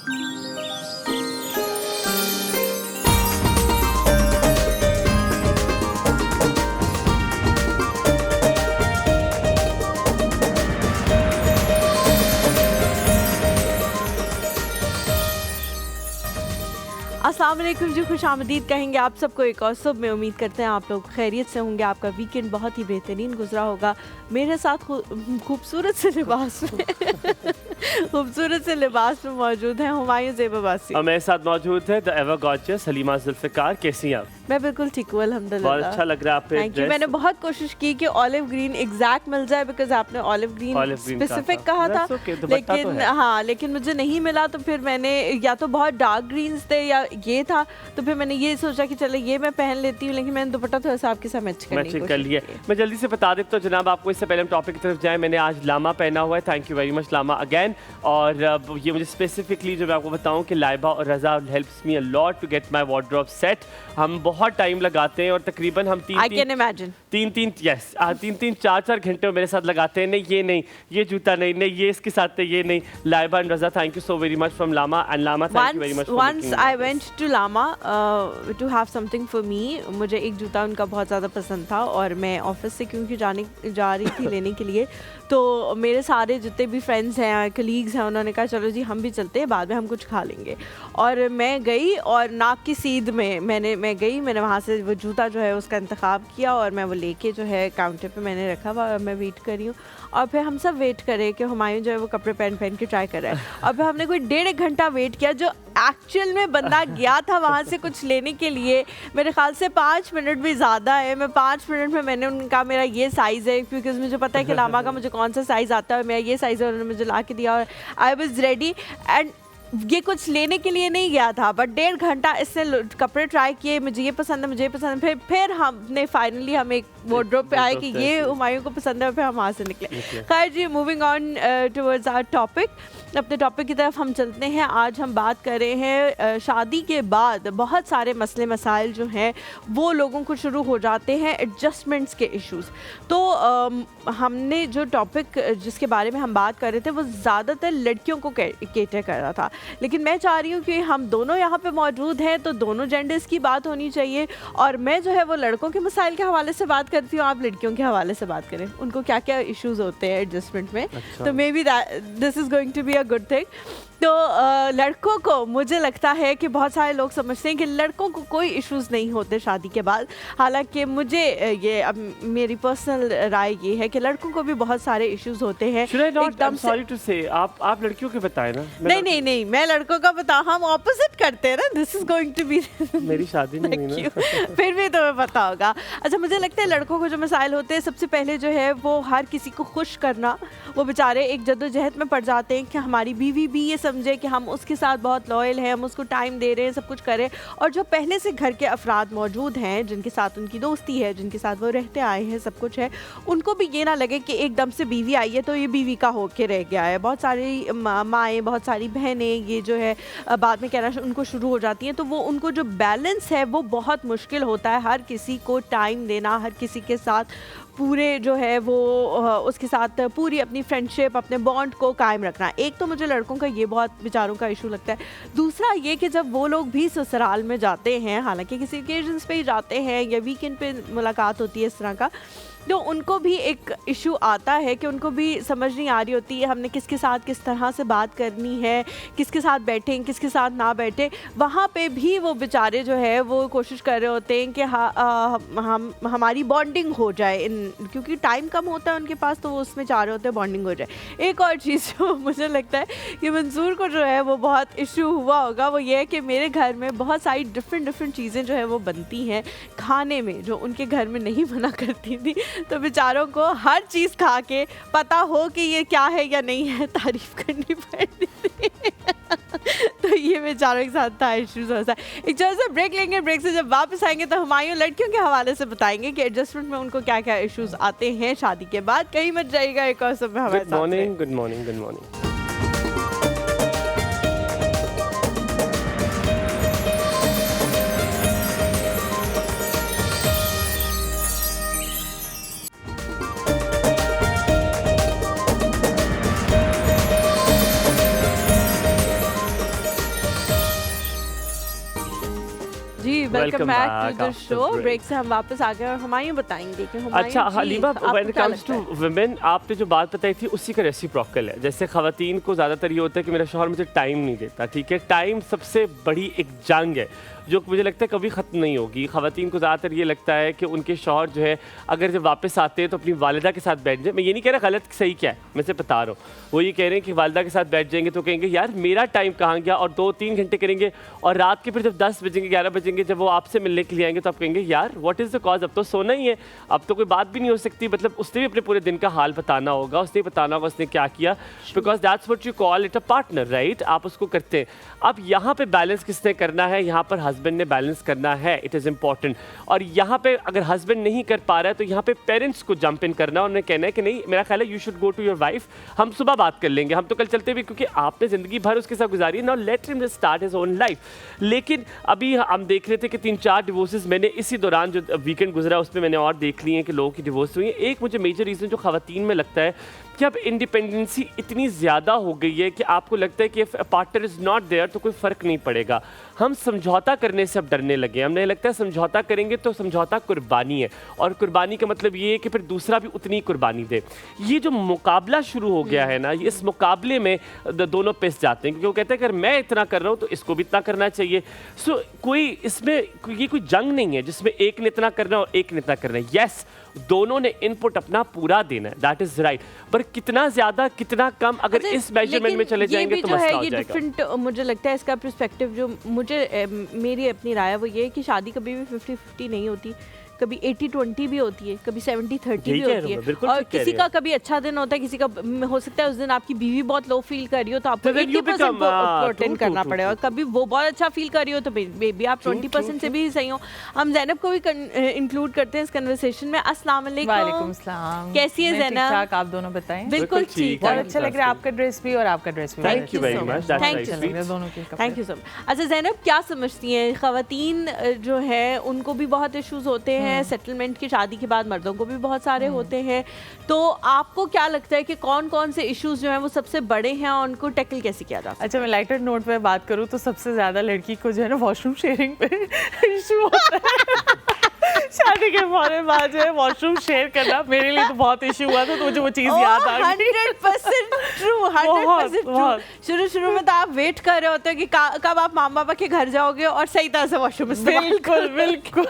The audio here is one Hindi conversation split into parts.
अस्सलाम वालेकुम जी, खुश आमदीद कहेंगे आप सबको एक और सुबह में। उम्मीद करते हैं आप लोग खैरियत से होंगे, आपका वीकेंड बहुत ही बेहतरीन गुजरा होगा। मेरे साथ खूबसूरत से लिबास में खूबसूरत से लिबास में मौजूद हैं हुमायूं ज़ेब अब्बासी और मेरे साथ मौजूद है the ever gorgeous Haleema Zulfiqar. कैसी हैं आप? मैं बिल्कुल ठीक हूँ अल्हम्दुलिल्लाह। बहुत अच्छा लग रहा है आप पे थैंक यू। मैंने बहुत कोशिश की कि ऑलिव ग्रीन एग्जैक्ट मिल जाए, बिकॉज आपने ऑलिव ग्रीन स्पेसिफिक कहा था, लेकिन हाँ, लेकिन मुझे नहीं मिला। तो फिर मैंने या तो बहुत डार्क ग्रीन्स थे या ये था, तो फिर मैंने ये सोचा कि चलो ये मैं पहन लेती हूँ, लेकिन मैंने दुपट्टा थोड़ा सा आपके साथ मैच कर लिया। मैं जल्दी से बता देता हूँ जनाब आपको, इससे पहले हम टॉपिक की तरफ जाएं। मैंने आज लामा पहना हुआ है, thank you very much Lama again. और ये मुझे स्पेसिफिकली जो मैं आपको बताऊँ कि लाइबा और Raza helps me a lot to get my wardrobe set. हम बहुत टाइम लगाते हैं और तकरीबन हम तीन चार घंटे मेरे साथ लगाते हैं। नहीं ये नहीं, ये जूता नहीं, नहीं ये इसके साथ है, ये नहीं। Laiba and Raza, thank you so very much from Lama and Lama, thank you very much. Once I went to Lama to have something for me। मुझे एक जूता उनका बहुत ज़्यादा पसंद था और मैं ऑफिस से क्योंकि जा रही थी लेने के लिए, तो मेरे सारे जितने भी फ्रेंड्स हैं, कलीग्स हैं, उन्होंने कहा चलो जी हम भी चलते हैं, बाद में हम कुछ खा लेंगे। और मैं गई और नाक की सीध में मैं गई, मैंने वहाँ से वो जूता जो है उसका इंतखाब किया और मैं वो लेके जो है काउंटर पे मैंने रखा हुआ और मैं वेट कर रही हूँ। और फिर हम सब वेट कर रहे कि हुमायूं जो है वो कपड़े पहन के ट्राई कर रहा है। और फिर हमने कोई 1.5 घंटा वेट किया। जो एक्चुअल में बंदा गया था वहाँ से कुछ लेने के लिए, मेरे ख्याल से 5 मिनट भी ज़्यादा है। मैं 5 मिनट में मैंने उनका मेरा ये साइज़ है, क्योंकि मुझे पता है कि लामा का मुझे कौन सा साइज़ आता है, मेरा ये साइज़ है, उन्होंने मुझे ला के दिया और आई वॉज रेडी। एंड ये कुछ लेने के लिए नहीं गया था, बट 1.5 घंटा इससे कपड़े ट्राई किए, मुझे ये पसंद है, मुझे ये पसंद है। फिर हमने फाइनली हम एक वार्डरोब पे आए कि ये हुमायूं को पसंद है, और फिर हम वहाँ से निकले। खैर जी, moving on towards our topic, अपने टॉपिक की तरफ हम चलते हैं। आज हम बात कर रहे हैं शादी के बाद बहुत सारे मसले मसाइल जो हैं वो लोगों को शुरू हो जाते हैं, एडजस्टमेंट्स के इश्यूज़। तो हमने जो टॉपिक जिसके बारे में हम बात कर रहे थे वो ज़्यादातर लड़कियों को केटर कर रहा था, लेकिन मैं चाह रही हूँ कि हम दोनों यहाँ पे मौजूद हैं तो दोनों जेंडर्स की बात होनी चाहिए। और मैं जो है वो लड़कों के मसाइल के हवाले से बात करती हूँ, आप लड़कियों के हवाले से बात करें, उनको क्या क्या इश्यूज़ होते हैं एडजस्टमेंट में। तो maybe this is going to be a good thing. तो लड़कों को मुझे लगता है कि बहुत सारे लोग समझते हैं कि लड़कों को कोई इश्यूज़ नहीं होते शादी के बाद। हालांकि मुझे ये अब मेरी पर्सनल राय ये है कि लड़कों को भी बहुत सारे इश्यूज़ होते हैं। एकदम सॉरी टू से आप लड़कियों के बताएं ना। नहीं, मैं लड़कों का बता, हम ऑपोजिट करते हैं ना। This is going to be मेरी शादी नहीं हुई ना फिर भी तुम्हें पता होगा। अच्छा, मुझे लगता है लड़कों को जो मसाइल होते हैं, सबसे पहले जो है वो हर किसी को खुश करना। वो बेचारे एक जद्दोजहद में पड़ जाते हैं कि हमारी बीवी भी ये समझे कि हम उसके साथ बहुत लॉयल हैं, हम उसको टाइम दे रहे हैं, सब कुछ करें। और जो पहले से घर के अफराद मौजूद हैं, जिनके साथ उनकी दोस्ती है, जिनके साथ वो रहते आए हैं, सब कुछ है, उनको भी ये ना लगे कि एकदम से बीवी आई है तो ये बीवी का होके रह गया है। बहुत सारी माएँ, बहुत सारी बहनें ये जो है बाद में कहना उनको शुरू हो जाती हैं। तो वो उनको जो बैलेंस है वो बहुत मुश्किल होता है। हर किसी को टाइम देना, हर किसी के साथ पूरे जो है वो उसके साथ पूरी अपनी फ्रेंडशिप, अपने बॉन्ड को कायम रखना। एक तो मुझे लड़कों का ये बहुत बेचारों का इशू लगता है। दूसरा ये कि जब वो लोग भी ससुराल में जाते हैं, हालांकि किसी ओकेजन्स पे ही जाते हैं या वीकेंड पे मुलाकात होती है इस तरह का, तो उनको भी एक इशू आता है कि उनको भी समझ नहीं आ रही होती है हमने किसके साथ किस तरह से बात करनी है, किसके साथ बैठें, किसके साथ ना बैठें। वहाँ पे भी वो बेचारे जो है वो कोशिश कर रहे होते हैं कि हम हमारी बॉन्डिंग हो जाए, क्योंकि टाइम कम होता है उनके पास, तो वो उसमें चाह रहे होते हैं बॉन्डिंग हो जाए। एक और चीज़ जो मुझे लगता है कि मंसूर को जो है वो बहुत इशू हुआ होगा, वो ये है कि मेरे घर में बहुत सारी डिफरेंट चीज़ें जो है वो बनती हैं खाने में, जो उनके घर में नहीं बना करती थी। तो बेचारों को हर चीज़ खा के पता हो कि ये क्या है या नहीं है, तारीफ करनी पड़ती थी। तो ये बेचारों के साथ था इश्यूज होता है। एक छोटा सा ब्रेक लेंगे, ब्रेक से जब वापस आएंगे तो हुमायूं लड़कियों के हवाले से बताएंगे कि एडजस्टमेंट में उनको क्या क्या इश्यूज आते हैं शादी के बाद। कहीं मत जाइएगा, एक और सब हमारे साथ। Good morning. Welcome back to the show. Break से हम वापस आ गए और हुमायूं बताएंगे कि हुमायूं अच्छा जी, हलीमा, आपको व्हेन इट क्या कम्स लगता टू है? वुमेन, आपने जो बात बताई थी उसी का रेसिप्रोकल है। जैसे खवातीन को ज़्यादातर ये होता है कि मेरा शौहर मुझे टाइम नहीं देता, ठीक है। टाइम सबसे बड़ी एक जंग है जो मुझे लगता है कभी ख़त्म नहीं होगी। खवातीन को ज़्यादातर ये लगता है कि उनके शौहर जो है अगर जब वापस आते हैं तो अपनी वालिदा के साथ बैठ जाए। मैं ये नहीं कह रहा गलत सही क्या है, मैं से बता रहा हूँ। वो ये कह रहे हैं कि वालिदा के साथ बैठ जाएंगे तो कहेंगे यार मेरा टाइम कहाँ गया, और 2-3 घंटे करेंगे, और रात के फिर जब 10 बजेंगे 11 बजेंगे जब वो आपसे मिलने के लिए आएंगे तो आप कहेंगे यार व्हाट इज़ द कॉज, अब तो सोना ही है, अब तो कोई बात भी नहीं हो सकती। मतलब उसने भी अपने पूरे दिन का हाल बताना होगा, उसने बताना होगा उसने क्या किया, because that's what you call it a partner, right. आप उसको करते हैं। अब यहाँ पे बैलेंस किसने करना है? यहाँ पर हस्बैंड ने बैलेंस करना है, इट इज़ इंपॉर्टेंट। और यहाँ पे अगर हस्बैंड नहीं कर पा रहा है तो यहाँ पे पेरेंट्स को जंप इन करना और उन्हें कहना है कि नहीं, मेरा ख्याल है you should go to your wife, हम सुबह बात कर लेंगे, हम तो कल चलते भी, क्योंकि आपने ज़िंदगी भर उसके साथ गुजारी है, now let him start his own life. लेकिन अभी हम देख रहे थे कि 3-4 डिवोर्सेस मैंने इसी दौरान जो वीकेंड गुजरा उसमें मैंने और देख लिए हैं कि लोगों की डिवोर्स हुई है। एक मुझे मेजर रीज़न जो खवातीन में लगता है कि अब इंडिपेंडेंसी इतनी ज़्यादा हो गई है कि आपको लगता है कि if partner is not there तो कोई फ़र्क नहीं पड़ेगा। हम समझौता करने से अब डरने लगे हैं। हमें लगता है समझौता करेंगे तो समझौता कुर्बानी है, और कुर्बानी का मतलब ये है कि फिर दूसरा भी उतनी कुर्बानी दे। ये जो मुकाबला शुरू हो गया है ना, इस मुकाबले में दोनों पिस जाते हैं, क्योंकि वो कहते हैं अगर मैं इतना कर रहा हूँ तो इसको भी इतना करना चाहिए। सो कोई इसमें ये कोई जंग नहीं है जिसमें एक ने इतना करना और एक ने इतना करना है। यस, दोनों ने इनपुट अपना पूरा देना है, दैट इज राइट। पर कितना ज्यादा कितना कम, अगर अच्छा, इस मेजरमेंट में चले जाएंगे तो मसला हो जाएगा। डिफरेंट मुझे लगता है इसका पर्सपेक्टिव जो मुझे मेरी अपनी राय है वो ये है कि शादी कभी भी 50-50 नहीं होती, कभी 80-20 भी होती है, कभी 70-30 भी होती है। और किसी का कभी अच्छा दिन होता है, किसी का हो सकता है उस दिन आपकी बीवी बहुत लो फील कर रही हो तो आपको 80% अटेंड करना पड़ेगा, और कभी वो बहुत अच्छा फील कर रही हो तो बेबी आप 20% से भी सही हो। हम ज़ैनब को भी इंक्लूड करते हैं इस कन्वर्सेशन में। अस्सलाम वालेकुम, कैसी है ज़ैनब? ठीक-ठाक, आप दोनों बताएं। बिल्कुल ठीक, बहुत अच्छा लग रहा है आपका ड्रेस भी और आपका ड्रेस भी। थैंक यू वेरी मच, दोनों के कपड़े। Thank you so much. अच्छा ज़ैनब, क्या समझती हैं ख़वातीन जो है उनको भी बहुत इश्यूज होते हैं, सेटलमेंट की शादी के बाद मर्दों को भी बहुत सारे होते हैं, तो आपको क्या लगता है कि कौन कौन से इश्यूज जो हैं वो सबसे बड़े हैं और उनको टैकल कैसे किया जा सकता है? अच्छा, मैं लाइटर नोट पे बात करूँ तो सबसे ज़्यादा लड़की को जो है ना वॉशरूम शेयरिंग पे इशू होता है। शादी के फौरन बाद जो है वॉशरूम शेयर करना मेरे लिए तो बहुत इशू हुआ था, तो मुझे वो चीज़ याद आ गई। 100% ट्रू, 100% ट्रू। शुरू में तो आप वेट कर रहे होते हो कि कब आप मामा पापा के घर जाओगे और सही तरह से वॉशरूम इस्तेमाल करोगे। बिल्कुल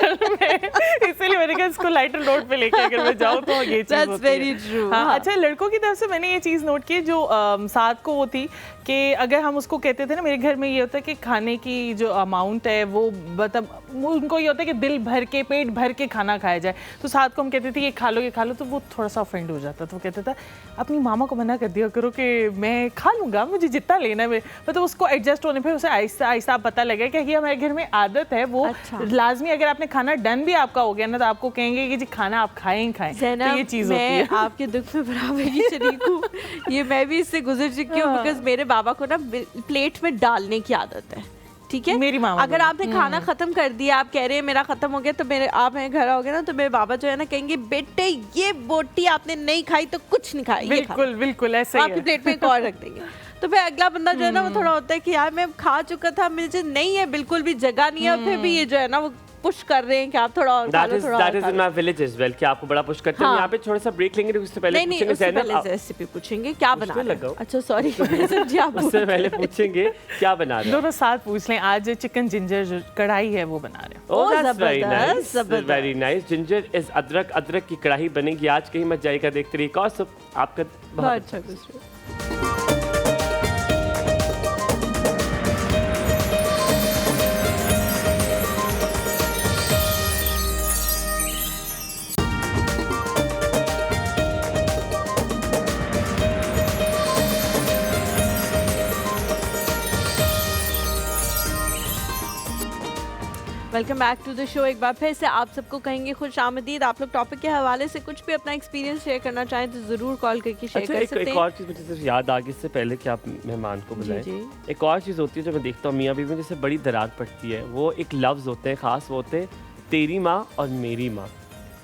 इसीलिए मैंने कहा इसको लाइटर नोट पे लेके अगर मैं जाऊँ तो ये चीज़ होती है। Very true. हाँ, अच्छा, लड़कों की तरफ से मैंने ये चीज़ नोट की जो साथ को वो थी कि अगर हम उसको कहते थे ना, मेरे घर में ये होता है कि खाने की जो अमाउंट है वो मतलब उनको ये होता है कि दिल भर के पेट भर के खाना खाया जाए, तो साथ को हम कहते थे ये खा लो, तो वो थोड़ा सा ऑफेंड हो जाता। तो वो कहता था अपनी मामा को मना कर दिया करो कि मैं खा लूँगा, मुझे जितना लेना है। मतलब उसको एडजस्ट होने पर उसे आहिस्ता आहिस्ता पता लगा कि हमारे घर में आदत है वो लाजमी, अगर आपने खाना डन भी आपका हो गया ना तो आपको कहेंगे कि जी खाना आप खाएं ही खाएं। तो ये चीज़ होती है। मैं आपके दुख में बराबर की शरीक हूँ, ये मैं भी इससे गुजर चुकी हूँ, बिकॉज मेरे बाबा को ना प्लेट में डालने की आदत है, ठीक है। मेरी मामा अगर आपने खाना खत्म कर दिया, आप कह रहे हैं मेरा खत्म हो गया, तो आप मेरे घर आओगे ना तो मेरे बाबा जो है ना कहेंगे बेटे ये बोटी आपने नहीं खाई तो कुछ नहीं खाई, बिल्कुल बिल्कुल ऐसा ही आपकी प्लेट में एक और रख देंगे। तो फिर अगला बंदा जो है ना वो थोड़ा होता है कि यार मैं खा चुका था, मुझे नहीं है, बिल्कुल भी जगह नहीं है, फिर भी ये जो है ना वो पुश कर रहे हैं कि आप थोड़ा और खा लो, थोड़ा that is in my village as well कि आपको बड़ा पुश करते हैं। यहाँ पे थोड़ा सा ब्रेक लेंगे, उससे पहले नहीं, उससे पहले रेसिपी पूछेंगे क्या बना रहे हैं। अच्छा सॉरी, जी आप उससे पहले पूछेंगे क्या बना रहे हैं। दोनों साथ पूछ लें। आज चिकन जिंजर कढ़ाई है वो बना रहे हैं। Oh that's very nice. Ginger is अदरक की कढ़ाई बनेगी आज, कहीं मत जाएगा, देखते रहिए। कौसब आपका बहुत अच्छा कुछ welcome back to the show. एक बार फिर से आप सबको कहेंगे खुश आमदीद। आप लोग टॉपिक के हवाले से कुछ भी अपना एक्सपीरियंस शेयर करना चाहें तो ज़रूर कॉल करके शेयर कर सकते हैं। एक और चीज़ मुझे सिर्फ याद आ गई इससे पहले कि आप मेहमान को बुलाएं। एक और चीज़ होती है जो मैं देखता हूँ मियाँ बीवी में जैसे बड़ी दरार पड़ती है, वो एक लफ्ज़ होते हैं ख़ास, वो होते हैं तेरी माँ और मेरी माँ।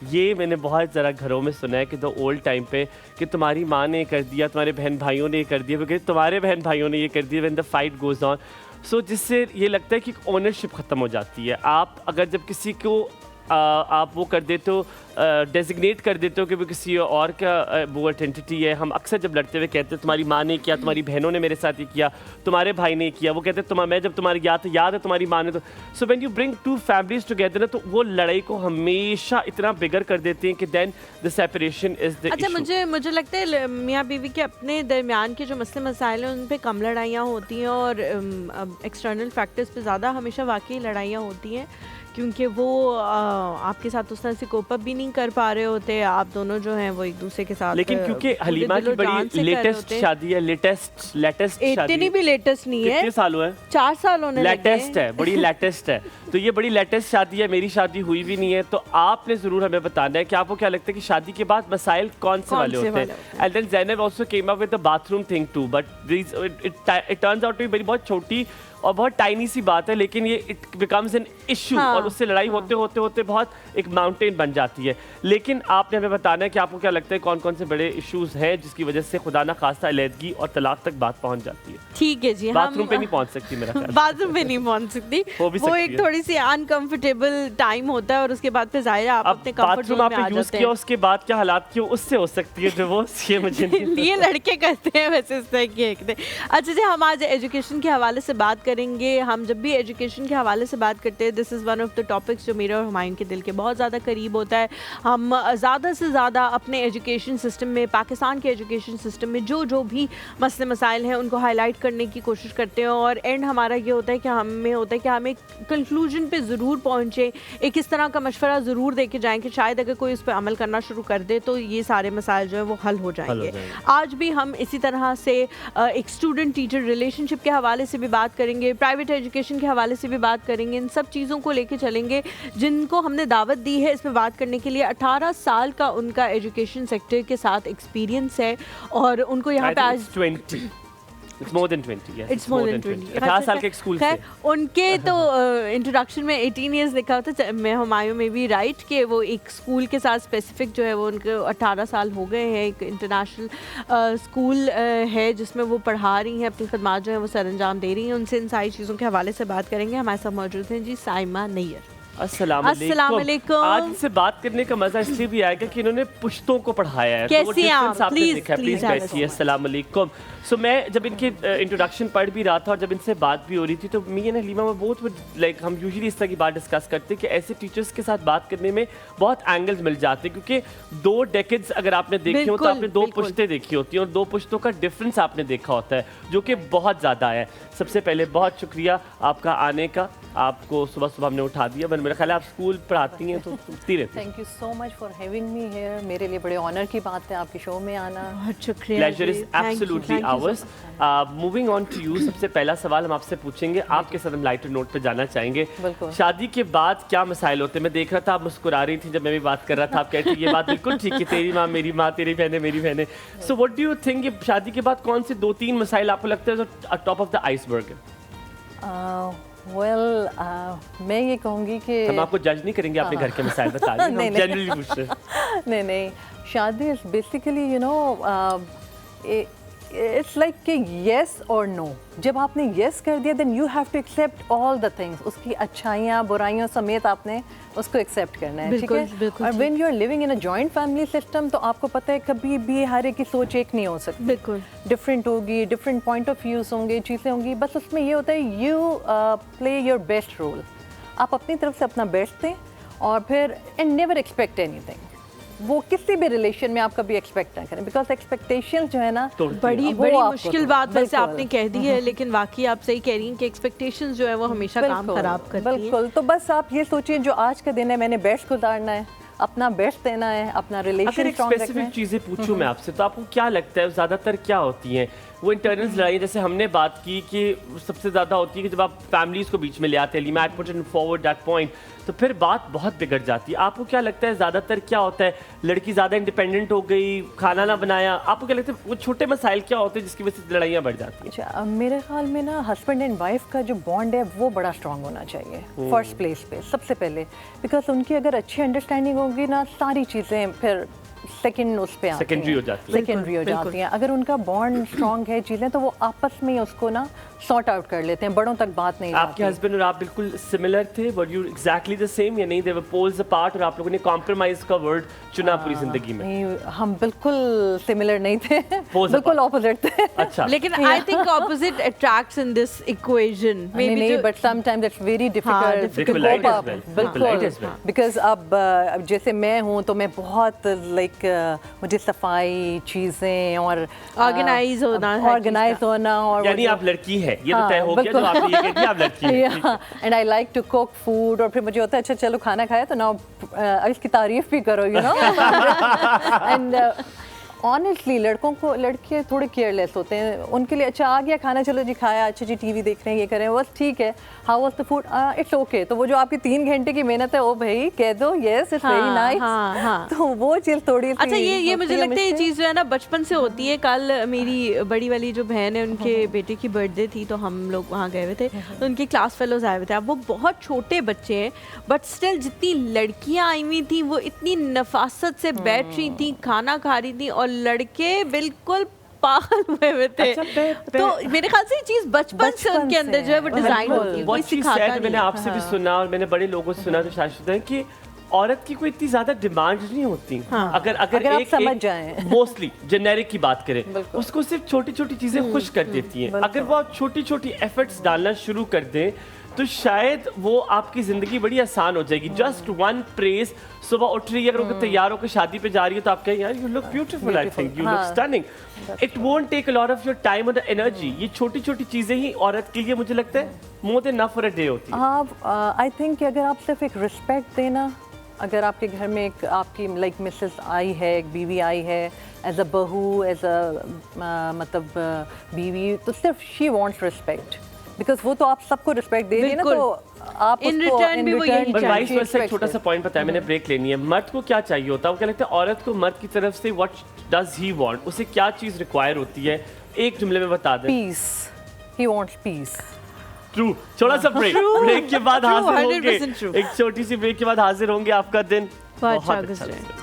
ये मैंने बहुत ज़रा घरों में सुना है कि द ओल्ड टाइम पे कि तुम्हारी माँ ने कर दिया, तुम्हारे बहन भाइयों ने ये कर दिया, क्योंकि तुम्हारे बहन भाइयों ने ये कर दिया, when the fight goes on. So जिससे ये लगता है कि ओनरशिप ख़त्म हो जाती है। आप अगर जब किसी को आप वो कर देते हो, डेजिग्नेट कर देते हो कि वो किसी और का वो आइडेंटिटी है। हम अक्सर जब लड़ते हुए कहते हैं तुम्हारी माँ ने किया, तुम्हारी बहनों ने मेरे साथ ये किया, तुम्हारे भाई ने किया, वो कहते हैं मैं जब तुम्हारी याद है तुम्हारी माँ ने तो। So when you bring two families together ना, तो वो लड़ाई को हमेशा इतना बिगर कर देते हैं कि then the separation is the अच्छा, इशू। मुझे लगता है मियाँ बीवी के अपने दरमियान के जो मसले मसाइल हैं उन पे कम लड़ाइयाँ होती हैं और एक्सटर्नल फैक्टर्स पे ज़्यादा हमेशा वाकई लड़ाइयाँ होती हैं, क्योंकि वो आपके साथ उस तरह से कोप अप भी नहीं कर पा रहे होते। आप दोनों जो हैं वो एक दूसरे के साथ, लेकिन क्योंकि हलीमा की बड़ी लेटेस्ट शादी है, लेटेस्ट शादी, इतनी भी लेटेस्ट नहीं है, कितने साल हुए हैं? 4 साल होने लगे लेटेस्ट है, बड़ी लेटेस्ट है। तो ये बड़ी लेटेस्ट शादी है, मेरी शादी हुई भी नहीं है। तो आपने जरूर हमें बताना है कि आपको क्या लगता है कि शादी के बाद मसाइल कौन से वाले होते हैं। And then Zainab also came up with the bathroom thing too, but it turns out to be बहुत छोटी और बहुत टाइनी सी बात है, लेकिन ये इट बिकम्स एन इशू और उससे लड़ाई होते होते होते बहुत एक माउंटेन बन जाती है। लेकिन आपने हमें बताना है कि आपको क्या लगता है कौन कौन से बड़े इश्यूज हैं जिसकी वजह से खुदा ना खास्ता अलहदगी और तलाक तक बात पहुंच जाती है। ठीक है जी, बाथरूम पे नहीं पहुंच सकती मेरा ख्याल। बाथरूम पे नहीं पहुंच सकती, वो एक थोड़ी सी अनकंफर्टेबल टाइम होता है और उसके बाद फिर जाहिर है आप अपने कंफर्ट जोन में आ जाते हैं। यूज किया उसके बाद क्या हालात क्यों उससे हो सकती है डिवोर्स, ये मुझे ये लड़के करते हैं वैसे इस तरह की एक। अच्छा जी, हम आज एजुकेशन के हवाले से बात करेंगे। हम जब भी एजुकेशन के हवाले से बात करते हैं, this is one of the topics जो मेरे और हुमायूं के दिल के बहुत ज़्यादा करीब होता है। हम ज़्यादा से ज़्यादा अपने एजुकेशन सिस्टम में, पाकिस्तान के एजुकेशन सिस्टम में जो भी मसले मसाइल हैं उनको हाईलाइट करने की कोशिश करते हैं और एंड हमारा ये होता है कि हम एक कंक्लूजन पे ज़रूर पहुँचे, एक इस तरह का मशवरा ज़रूर दे के जाएँ कि शायद अगर कोई उस पर अमल करना शुरू कर दे तो ये सारे मसाइल जो है वो हल हो जाएंगे। आज भी हम इसी तरह से एक स्टूडेंट टीचर रिलेशनशिप के हवाले से भी बात करेंगे, प्राइवेट एजुकेशन के हवाले से भी बात करेंगे। इन सब चीज़ों को लेके चलेंगे जिनको हमने दावत दी है इस पे बात करने के लिए। 18 साल का उनका एजुकेशन सेक्टर के साथ एक्सपीरियंस है और उनको यहाँ पे आज 20 It's more than 20, yes. It's more than 20. 18 साल के एक स्कूल से। उनके तो इंट्रोडक्शन में 18 ईयर्स लिखा होता है। मैं हुमायूं में भी राइट कि वो एक स्कूल के साथ स्पेसिफिक जो है वो उनके 18 साल हो गए हैं। एक इंटरनेशनल स्कूल है जिसमें वो पढ़ा रही हैं, अपनी खदमात जो है वो सरअंजाम दे रही हैं। उनसे इन सारी चीज़ों के हवाले से बात करेंगे। हमारे साथ मौजूद हैं जी साइमा नैयर। अस्सलाम वालेकुम। आज इससे बात करने का मजा इसलिए भी आएगा कि इन्होंने पुश्तों को पढ़ाया है। कैसी हैं आप? प्लीज बैठिए। अस्सलाम वालेकुम। सो मैं जब इनके इंट्रोडक्शन पढ़ भी रहा था और जब इनसे बात भी हो रही थी तो मी एंड हलीमा में बहुत लाइक हम यूजुअली इस तरह की बात डिस्कस करते हैं कि ऐसे टीचर्स के साथ बात करने में बहुत एंगल्स मिल जाते हैं, क्योंकि 2 डेकेड्स अगर आपने देखी हो तो आपने 2 पुश्तें देखी होती हैं और 2 पुश्तों का डिफरेंस आपने देखा होता है जो कि बहुत ज़्यादा है। सबसे पहले बहुत शुक्रिया आपका आने का। आपको सुबह सुबह हमने उठा दिया, बट मेरा ख्याल है आप स्कूल पढ़ाती हैं तो उठती रहती हैं। Thank you so much for having me here. मेरे लिए बड़े ऑनर की बात है आपके शो में आना। बहुत शुक्रिया। Pleasure is absolutely ours. Moving on to you, सबसे पहला सवाल हम आपसे पूछेंगे, आपके साथ हम लाइटर नोट पे जाना चाहेंगे। शादी के बाद क्या मसाइल होते हैं? मैं देख रहा था आप मुस्कुरा रही थी जब मैं भी बात कर रहा था, आप कहती ये बात बिल्कुल ठीक है, तेरी माँ मेरी माँ, तेरी बहनें मेरी बहनें। So what do you think कि शादी के बाद कौन से 2-3 मसाइल आपको लगता है जो टॉप ऑफ द आइसबर्ग है? मैं ये कहूँगी कि हम आपको जज नहीं करेंगे, अपने घर के मसाइल बता रहे हैं, हम जनरली पूछ रहे हैं। नहीं, शादी is basically you know it's like कि येस और नो। जब आपने येस कर दिया then you have to accept all the things, उसकी अच्छाइयाँ बुराइयों समेत आपने उसको एक्सेप्ट करना है, ठीक है। और when you are living in a joint family system तो आपको पता है कभी भी हर एक की सोच एक नहीं हो सकती, बिल्कुल डिफरेंट होगी, डिफरेंट पॉइंट ऑफ व्यूज होंगे, चीज़ें होंगी। बस उसमें ये होता है you play your best role, आप अपनी तरफ से अपना बेस्ट दें और फिर एंड नेवर एक्सपेक्ट एनीथिंग। वो किसी भी रिलेशन में आप कभी एक्सपेक्ट ना करें, बिकॉज एक्सपेक्टेशन जो है ना बड़ी मुश्किल बात वैसे आपने कह दी है, लेकिन वाकई आप सही कह रही हैं कि एक्सपेक्टेशंस जो है वो हमेशा काम खराब करती हैं। बिल्कुल। तो बस आप ये सोचिए जो आज का दिन है मैंने बेस्ट गुजारना है, अपना बेस्ट देना है, अपना रिलेशन स्ट्रांग रखना है। स्पेसिफिक चीज़ें पूछूं मैं आपसे तो आपको क्या लगता है ज़्यादातर क्या होती हैं वो इंटरनल लड़ाई? जैसे हमने बात की कि सबसे ज़्यादा होती है कि जब आप फैमिलीज़ को बीच में ले आते हैं, let me put in forward that point, तो फिर बात बहुत बिगड़ जाती है। आपको क्या लगता है ज़्यादातर क्या होता है? लड़की ज़्यादा इंडिपेंडेंट हो गई, खाना ना बनाया, आपको क्या लगता है वो छोटे मसाइल क्या होते हैं जिसकी वजह से लड़ाइयाँ बढ़ जाती हैं? अच्छा, मेरे ख्याल में ना हस्बैंड एंड वाइफ का जो बॉन्ड है वो बड़ा स्ट्रांग होना चाहिए फर्स्ट प्लेस पे, सबसे पहले। बिकॉज उनकी अगर अच्छी अंडरस्टैंडिंग होगी ना, सारी चीज़ें फिर सेकंड उस पे सेकेंडरी हो जाती है। सेकेंडरी हो जाती हैं। अगर उनका बॉन्ड स्ट्रांग है चीज़ें तो वो आपस में उसको ना सॉर्ट आउट कर लेते हैं, बड़ों तक बात नहीं आपके जाती। हस्बैंड और आप बिल्कुल सिमिलर थे, were you exactly the same, या नहीं दे वर पोल्स अपार्ट और आप लोगों ने कॉम्प्रोमाइज का वर्ड चुना पूरी जिंदगी में? नहीं, हम बिल्कुल सिमिलर नहीं थे, Poles बिल्कुल apart. ऑपोजिट थे। अच्छा, लेकिन I think opposite attracts in this equation नहीं, but sometimes it's very difficult difficult. To Difficult cope as up, well. Difficult as बिल्कुल, well. बिकॉज अब जैसे मैं हूँ तो मैं बहुत लाइक मुझे सफाई चीज़ें और Organize होना, हर ऑर्गेनाइज चीज़ होना, और यानी आप लड़की है, ये तो तय हो गया, बिल्कुल। जो आपने ये कह दिया आप लड़की है। And I like to cook food, और फिर मुझे होता है अच्छा चलो खाना खाया तो ना इसकी तारीफ भी करो, यू नो। एंड ऑनेस्टली लड़के थोड़े केयरलेस होते हैं, उनके लिए अच्छा आ गया खाना, चलो जी खाया, अच्छा जी टीवी देख रहे हैं, ये कर रहे हैं, बस ठीक है, how was the food, it's okay. तो वो जो आपकी 3 घंटे की मेहनत है, ओ भाई कह दो यस इट्स वेरी नाइस, तो वो चीज़ थोड़ी अच्छा ये मुझे लगता है ये चीज़ जो है ना बचपन से होती है। कल मेरी बड़ी वाली जो बहन है उनके बेटे की बर्थडे थी, तो हम लोग वहाँ गए हुए थे, तो उनके क्लास फेलोज आए हुए थे। अब वो बहुत छोटे बच्चे हैं, बट स्टिल जितनी लड़कियाँ आई हुई थी वो इतनी नफासत से बैठ रही थी, खाना खा रही थी, और लड़के बिल्कुल पागल हुए थे। तो मेरे ख्याल से ये चीज़ बचपन से उनके अंदर जो है वो डिजाइन होती है, कोई What she सिखाता said, मैंने नहीं। आपसे भी सुना और मैंने बड़े लोगों से सुना जो शादीशुदा हैं कि औरत की कोई इतनी ज्यादा डिमांड नहीं होती। अगर अगर आप समझ जाएं। मोस्टली जेनेरिक की बात करें, उसको सिर्फ छोटी छोटी चीजें खुश कर देती हैं। अगर वो छोटी छोटी एफर्ट्स डालना शुरू कर दें तो शायद वो आपकी जिंदगी बड़ी आसान हो जाएगी। जस्ट वन प्रेज, सुबह उठ रही है, अगर वो तैयार होकर शादी पे जा रही है तो आप कहें यार you look beautiful, I think you look stunning. It won't take a lot of your time और द एनर्जी। ये छोटी छोटी चीजें ही औरत के लिए मुझे लगता है more than enough for a day होती है। आप आई थिंक कि अगर आप सिर्फ एक रिस्पेक्ट देना, अगर आपके घर में एक आपकी लाइक मिसेस आई है, एक बीवी आई है, एज अ बहू, एज अ मतलब बीवी, तो सिर्फ शी वांट्स रिस्पेक्ट, बिकॉज वो तो आप सबको रिस्पेक्ट दे रही है ना, बिल्कुल। तो आप In उसको return भी वो यही return पर चाहिए। वाइस वर्सा एक छोटा सा पॉइंट बताया, मैंने ब्रेक लेनी है। मर्द को क्या चाहिए होता है? वो क्या लगता है औरत को मर्द की तरफ से व्हाट डज ही वांट, उसे क्या चीज रिक्वायर होती है? एक जुमले में बता दें। Peace, he wants peace. True. छोटा सा ब्रेक, ब्रेक के बाद True, हाजिर होंगे। 100% true। एक छोटी सी ब्रेक के बाद हाजिर होंगे। आपका दिन बहुत अच्छा अच्छा गुजरे। गुजरे।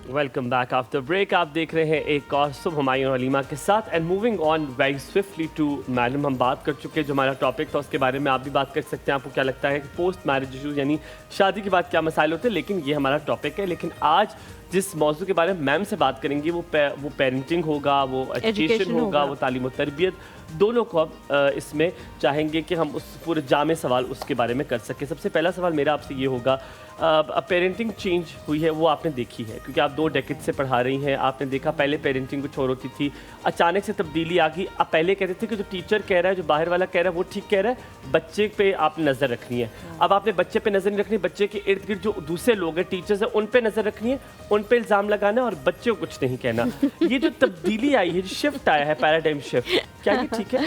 Welcome back after break. आप देख रहे हैं एक और सुबह हुमायूं और हलीमा के साथ, and moving on very swiftly to madam. हम बात कर चुके हैं, जो हमारा टॉपिक था उसके बारे में आप भी बात कर सकते हैं। आपको क्या लगता है कि पोस्ट मैरिज इशूज़ यानी शादी के बाद क्या मसाइल होते हैं, लेकिन ये हमारा टॉपिक है। लेकिन आज जिस मौजू के बारे में मैम से बात करेंगी वो पेरेंटिंग होगा, वो एजुकेशन होगा, वो तालीम और तरबियत, दोनों को अब इसमें चाहेंगे कि हम उस पूरे जामे सवाल उसके बारे में कर सकें। सबसे पहला सवाल मेरा आपसे ये होगा, पेरेंटिंग चेंज हुई है वो आपने देखी है, क्योंकि आप 2 डेकेड से पढ़ा रही हैं। आपने देखा पहले पेरेंटिंग कुछ और होती थी, अचानक से तब्दीली आ गई। आप पहले कहते थे कि जो टीचर कह रहा है, जो बाहर वाला कह रहा है वो ठीक कह रहा है, बच्चे पे आपने नज़र रखनी है। अब आपने बच्चे पे नज़र नहीं रखनी, बच्चे के इर्द गिर्द जो दूसरे लोग हैं, टीचर्स हैं, उन पे नज़र रखनी है, उन पे इल्ज़ाम लगाना है और बच्चे को कुछ नहीं कहना। ये जो तब्दीली आई है, जो शिफ्ट आया है, पैराडाइम शिफ्ट, क्या ये ठीक है?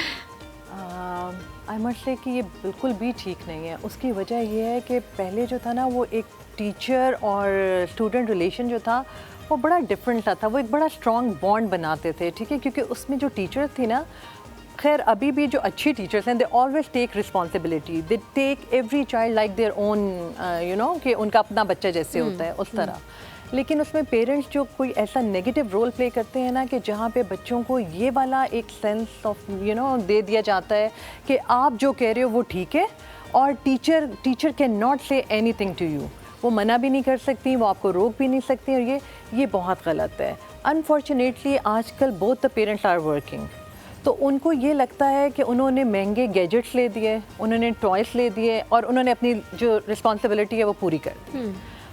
आई मस्ट से कि ये बिल्कुल भी ठीक नहीं है। उसकी वजह ये है कि पहले जो था ना, वो एक टीचर और स्टूडेंट रिलेशन जो था वो बड़ा डिफरेंट था। वो एक बड़ा स्ट्रॉन्ग बॉन्ड बनाते थे, ठीक है, क्योंकि उसमें जो टीचर थी ना, खैर अभी भी जो अच्छी टीचर्स हैं, they always take responsibility, they take every child like their own, you know, कि उनका अपना बच्चा जैसे होता है उस तरह। लेकिन उसमें पेरेंट्स जो कोई ऐसा नेगेटिव रोल प्ले करते हैं ना, कि जहाँ पे बच्चों को ये वाला एक सेंस ऑफ यू नो दे दिया जाता है कि आप जो कह रहे हो वो ठीक है, और teacher can not say anything to you, वो मना भी नहीं कर सकती, वो आपको रोक भी नहीं सकती, और ये बहुत गलत है। अनफॉर्चुनेटली आजकल both the parents are working, तो उनको ये लगता है कि उन्होंने महंगे गैजेट्स ले दिए, उन्होंने टॉयस ले दिए, और उन्होंने अपनी जो रिस्पॉन्सिबिलिटी है वो पूरी कर दी।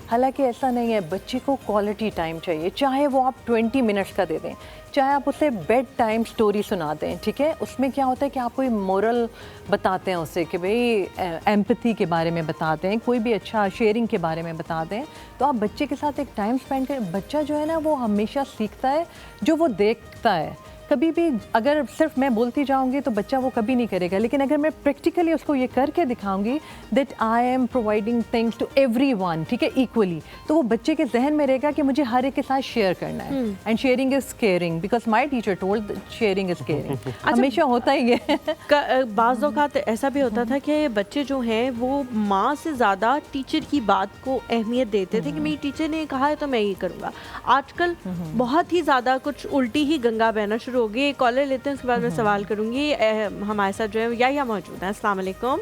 हालांकि ऐसा नहीं है। बच्चे को क्वालिटी टाइम चाहिए, चाहे वो आप 20 मिनट्स का दे दें, चाहे आप उसे बेड टाइम स्टोरी सुना दें, ठीक है। उसमें क्या होता है कि आप कोई मोरल बताते हैं उसे, कि भाई एम्पैथी के बारे में बताते हैं, कोई भी अच्छा शेयरिंग के बारे में बता दें, तो आप बच्चे के साथ एक टाइम स्पेंड करें। बच्चा जो है ना, वो हमेशा सीखता है जो वो देखता है। कभी भी अगर सिर्फ मैं बोलती जाऊंगी तो बच्चा वो कभी नहीं करेगा, लेकिन अगर मैं प्रैक्टिकली उसको ये करके दिखाऊंगी that I am providing things to everyone, ठीक है, इक्वली, तो वो बच्चे के जहन में रहेगा कि मुझे हर एक के साथ शेयर करना है। And sharing is caring, because my teacher told sharing is caring. हमेशा होता ही है। बाज़ औक़ात ऐसा भी होता था कि बच्चे जो हैं वो माँ से ज़्यादा टीचर की बात को अहमियत देते थे कि मेरी टीचर ने कहा है तो मैं ये करूँगा। आजकल बहुत ही ज़्यादा कुछ उल्टी ही गंगा बहना शुरू हो गई। कॉलर लेते हैं, उसके बाद मैं सवाल करूँगी। हमारे साथ जो है या मौजूद हैं। अस्सलाम वालेकुम।